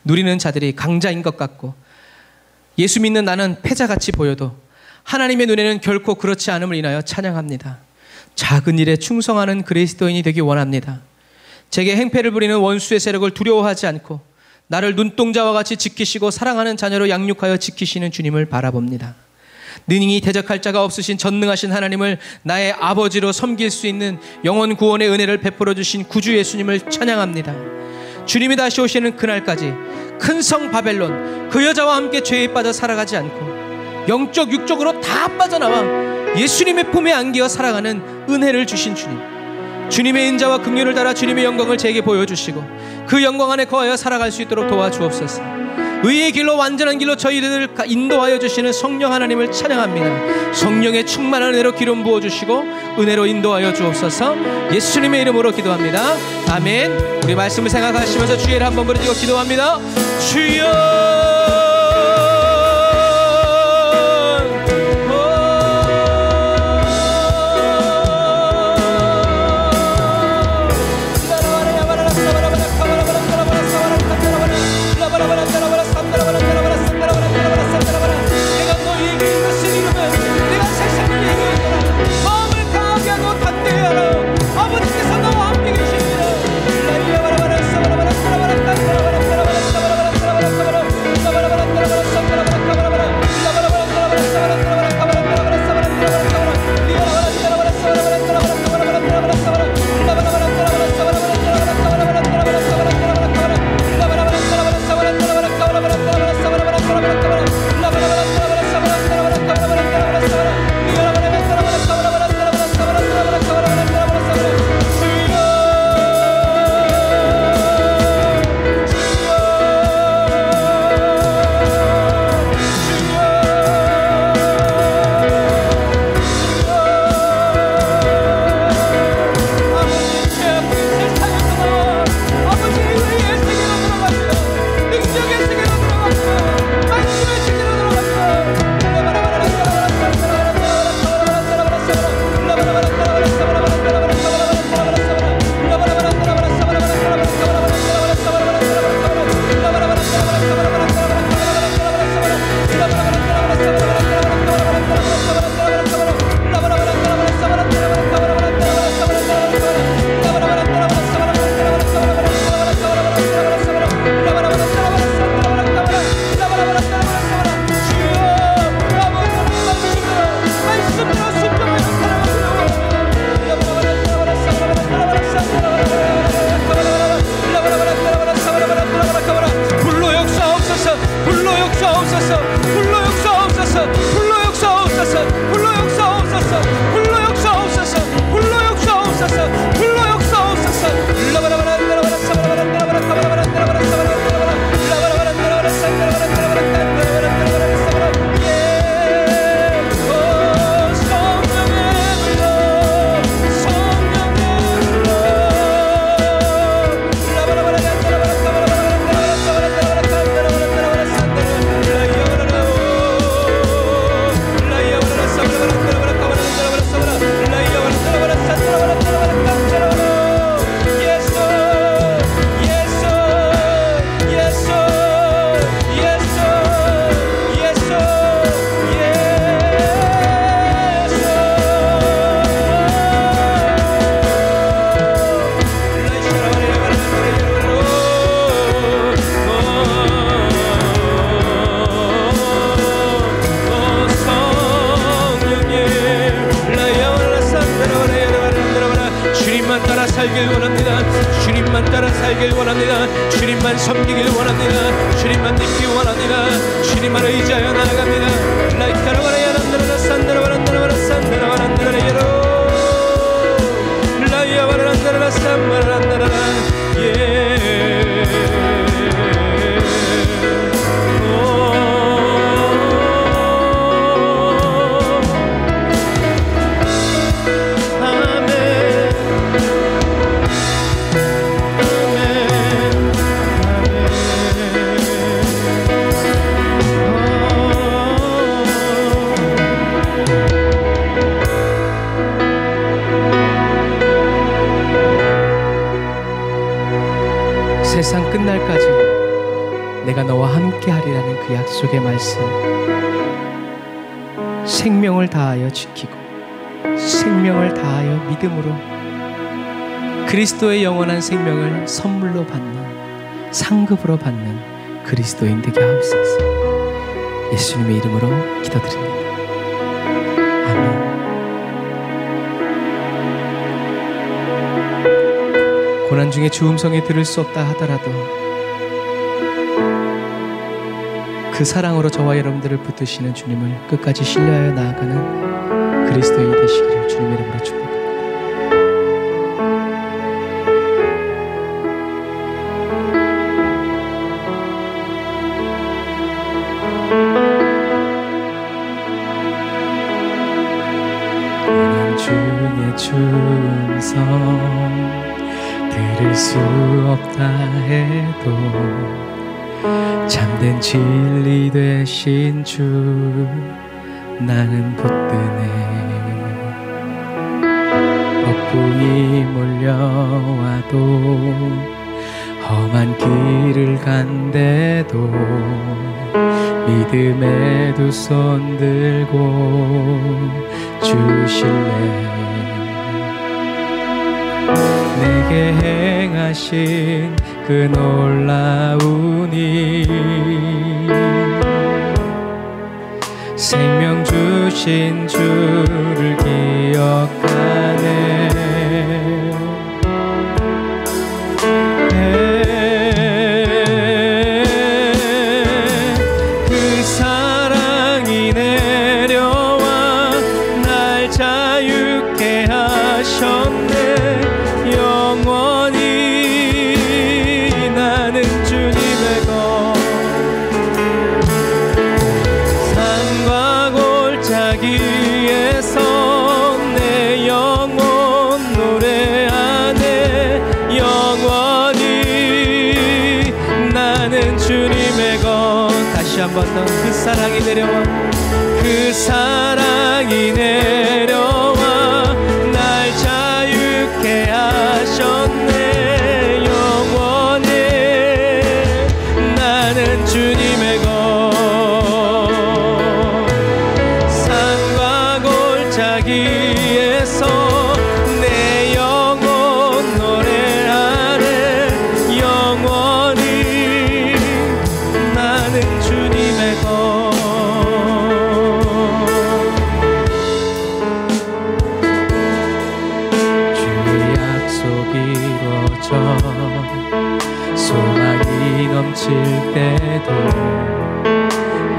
누리는 자들이 강자인 것 같고 예수 믿는 나는 패자같이 보여도 하나님의 눈에는 결코 그렇지 않음을 인하여 찬양합니다. 작은 일에 충성하는 그리스도인이 되기 원합니다. 제게 행패를 부리는 원수의 세력을 두려워하지 않고 나를 눈동자와 같이 지키시고 사랑하는 자녀로 양육하여 지키시는 주님을 바라봅니다. 능히 대적할 자가 없으신 전능하신 하나님을 나의 아버지로 섬길 수 있는 영원 구원의 은혜를 베풀어 주신 구주 예수님을 찬양합니다. 주님이 다시 오시는 그날까지 큰 성 바벨론 그 여자와 함께 죄에 빠져 살아가지 않고 영적 육적으로 다 빠져나와 예수님의 품에 안기어 살아가는 은혜를 주신 주님, 주님의 인자와 긍휼을 따라 주님의 영광을 제게 보여주시고 그 영광 안에 거하여 살아갈 수 있도록 도와주옵소서. 의의 길로 완전한 길로 저희들을 인도하여 주시는 성령 하나님을 찬양합니다. 성령의 충만한 은혜로 기름 부어주시고 은혜로 인도하여 주옵소서. 예수님의 이름으로 기도합니다. 아멘. 우리 말씀을 생각하시면서 주의 이름 한번 부르짖고 기도합니다. 주여 나가길 원합니다. 주님만 섬기길 원합니다. 주님만 믿기 원합니다. 주님만 의지하여 나아갑니다. 라이카라바라야 란다라라 산다라바란다라바라 산다라바란다라라 예로 라이아바란다라라 산바란다라라 예 세상 끝날까지 내가 너와 함께 하리라는 그 약속의 말씀, 생명을 다하여 지키고 생명을 다하여 믿음으로 그리스도의 영원한 생명을 선물로 받는, 상급으로 받는 그리스도인 되게 하옵소서. 예수님의 이름으로 기도드립니다. 아멘. 고난 중에 주 음성에 들을 수 없다 하더라도 그 사랑으로 저와 여러분들을 붙드시는 주님을 끝까지 신뢰하여 나아가는 그리스도인이 되시기를 주님의 이름으로 축복합니다. 고난 중에 주 음성 들을 수 없다 해도 참된 진리 되신 주 나는 붙드네. 폭풍이 몰려와도 험한 길을 간대도 믿음의 두 손 들고 주실래. 내게 행하신 그 놀라운 일, 생명 주신 주를 기억하네. 그 사랑이 내려와 날 자유케 하셨네. 영원히 나는 주님의 것, 산과 골짜기에서 내 영혼 노래하네. 영원히 나는 주님의 것. 다시 한 번 더. 그 사랑이 내려와, 그 사랑이 내려와 날 자유케 하셨네. 영원히 나는 주님의 것, 산과 골짜기에서 내 영혼 노래하네. 영원히 나는 주님의 것. 소망이 넘칠 때도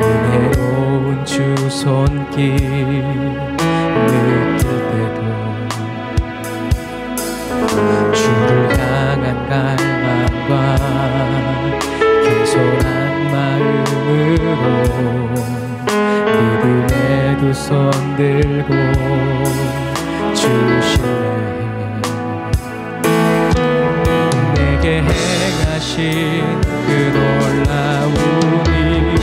은혜로운 주 손길 느낄 때도 주를 향한 갈망과 겸손한 마음으로 믿음의 두 손 들고 주실래. 행하신 그 놀라운 일,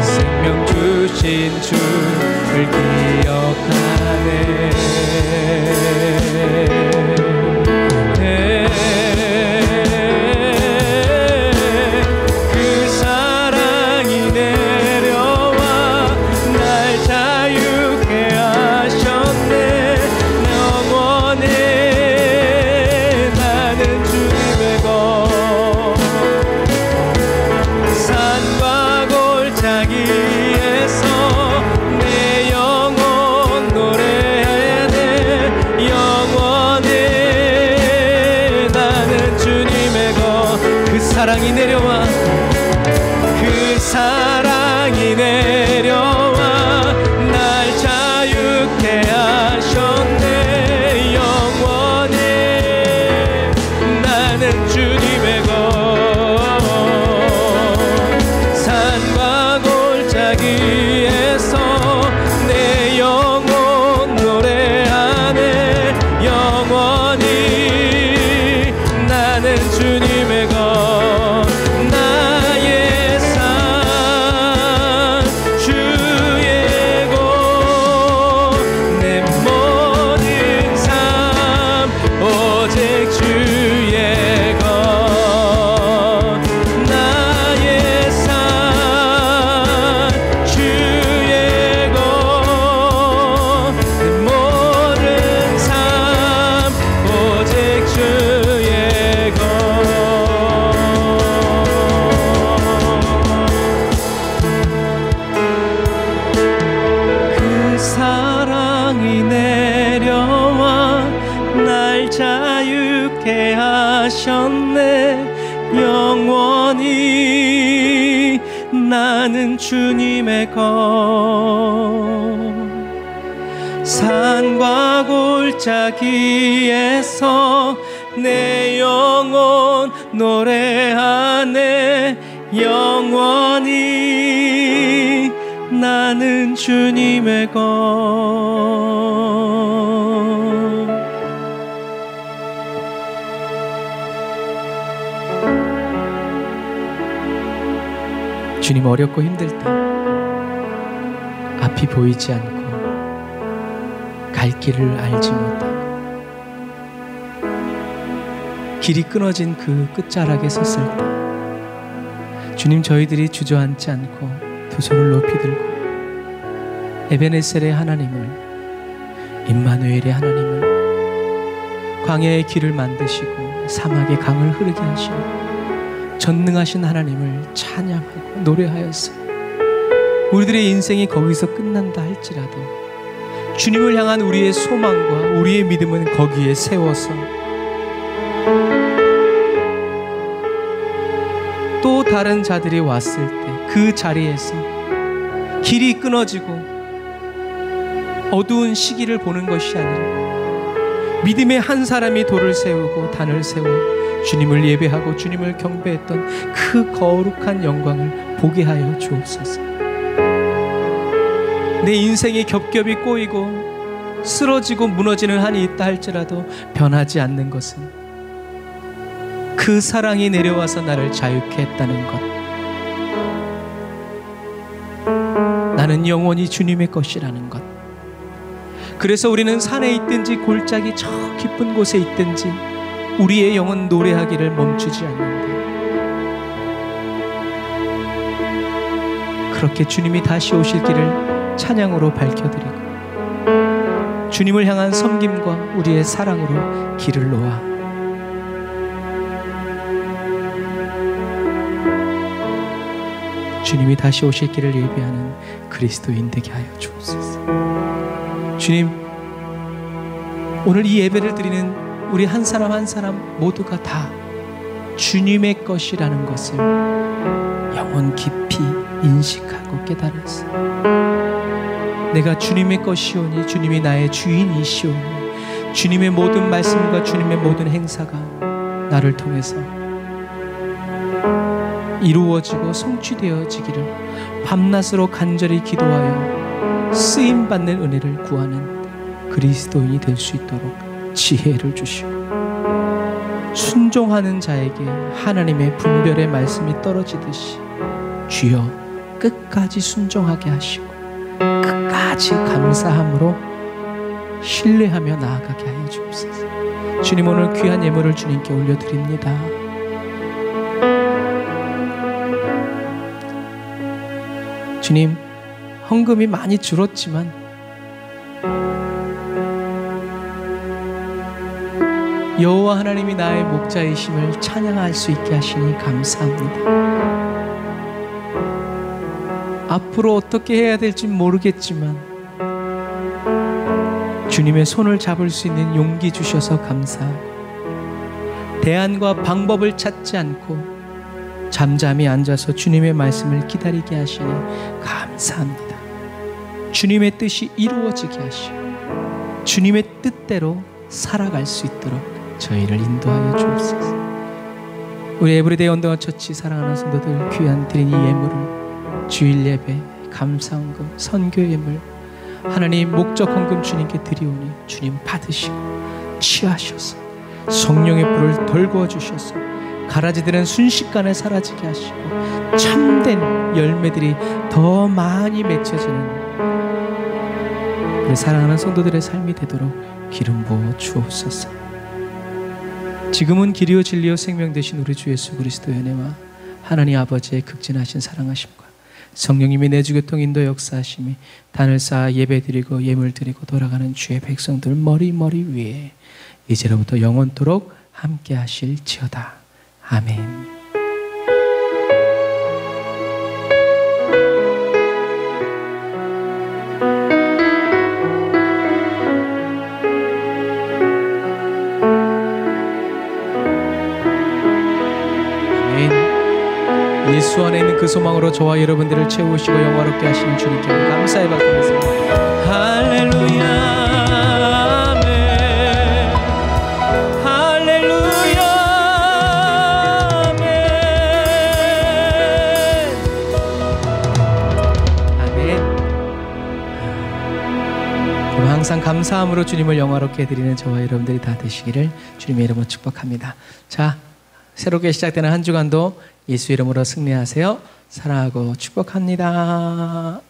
생명 주신 주를 기억하네. 그 사랑이 내려와 날 자유케 하셨네. 영원히 산과 골짜기에서 내 영혼 노래하네. 영원히 사랑이 내려와 그 사랑이 내려와 날 자유케 하셨네. 영원히 나는 주님의 것 산과 골짜기에서 내 영혼 노래하네. 영원히 나는 주님의 것 나의 산 주의 곳 내 모든 삶 오직 주의 것 나의 산 주의 것 내 모든 삶 오직 주의 것 그 사랑이 내려와 날 자유케 하셨네. 영원히 나는 주님의 것 산과 골짜기에서 내 영혼 노래하네. 영원히 나는 주님의 것 주님, 어렵고 힘들 때 앞이 보이지 않고 갈 길을 알지 못하고 길이 끊어진 그 끝자락에 섰을 때 주님, 저희들이 주저앉지 않고 두 손을 높이 들고 에베네셀의 하나님을, 임마누엘의 하나님을, 광야의 길을 만드시고 사막의 강을 흐르게 하시고 전능하신 하나님을 찬양하고 노래하였어요. 우리들의 인생이 거기서 끝난다 할지라도 주님을 향한 우리의 소망과 우리의 믿음은 거기에 세워서 또 다른 자들이 왔을 때 그 자리에서 길이 끊어지고 어두운 시기를 보는 것이 아니라 믿음의 한 사람이 돌을 세우고 단을 세워 주님을 예배하고 주님을 경배했던 그 거룩한 영광을 보게 하여 주옵소서. 내 인생이 겹겹이 꼬이고 쓰러지고 무너지는 한이 있다 할지라도 변하지 않는 것은 그 사랑이 내려와서 나를 자유케 했다는 것. 나는 영원히 주님의 것이라는 것. 그래서 우리는 산에 있든지 골짜기 저 깊은 곳에 있든지 우리의 영혼 노래하기를 멈추지 않는다. 그렇게 주님이 다시 오실 길을 찬양으로 밝혀드리고 주님을 향한 섬김과 우리의 사랑으로 길을 놓아 주님이 다시 오실 길을 예비하는 그리스도인 되게 하여 주옵소서. 주님, 오늘 이 예배를 드리는 우리 한 사람 한 사람 모두가 다 주님의 것이라는 것을 영혼 깊이 인식하고 깨달았어. 내가 주님의 것이오니 주님이 나의 주인이시오니 주님의 모든 말씀과 주님의 모든 행사가 나를 통해서 이루어지고 성취되어지기를 밤낮으로 간절히 기도하여 쓰임받는 은혜를 구하는 그리스도인이 될 수 있도록 지혜를 주시고 순종하는 자에게 하나님의 분별의 말씀이 떨어지듯이 주여 끝까지 순종하게 하시고 끝까지 감사함으로 신뢰하며 나아가게 하여 주옵소서. 주님, 오늘 귀한 예물을 주님께 올려드립니다. 주님, 헌금이 많이 줄었지만 여호와 하나님이 나의 목자이심을 찬양할 수 있게 하시니 감사합니다. 앞으로 어떻게 해야 될지 모르겠지만 주님의 손을 잡을 수 있는 용기 주셔서 감사하고 대안과 방법을 찾지 않고 잠잠히 앉아서 주님의 말씀을 기다리게 하시니 감사합니다. 주님의 뜻이 이루어지게 하시고 주님의 뜻대로 살아갈 수 있도록 저희를 인도하여 주옵소서. 우리 에브리데이 언더원 처치 사랑하는 성도들 귀한 드린 이 예물을 주일 예배, 감사헌금, 선교 예물 하나님 목적 헌금 주님께 드리오니 주님 받으시고 취하셔서 성령의 불을 덜구어 주셔서 가라지들은 순식간에 사라지게 하시고 참된 열매들이 더 많이 맺혀지는 우리 사랑하는 성도들의 삶이 되도록 기름 부어 주옵소서. 지금은 길이요 진리요 생명 되신 우리 주 예수 그리스도의 은혜와 하나님 아버지의 극진하신 사랑하심과 성령님이 내주교통 인도 역사하심이 단을 쌓아 예배드리고 예물드리고 돌아가는 주의 백성들 머리 위에 이제로부터 영원토록 함께 하실지어다. 아멘. 예수 안에 있는 그 소망으로 저와 여러분들을 채우시고 영화롭게 하시는 주님께 감사의 박수를 할렐루야 아멘 할렐루야 아멘. 그럼 항상 감사함으로 주님을 영화롭게 해드리는 저와 여러분들이 다 되시기를 주님의 이름으로 축복합니다. 자, 새롭게 시작되는 한 주간도 예수 이름으로 승리하세요. 사랑하고 축복합니다.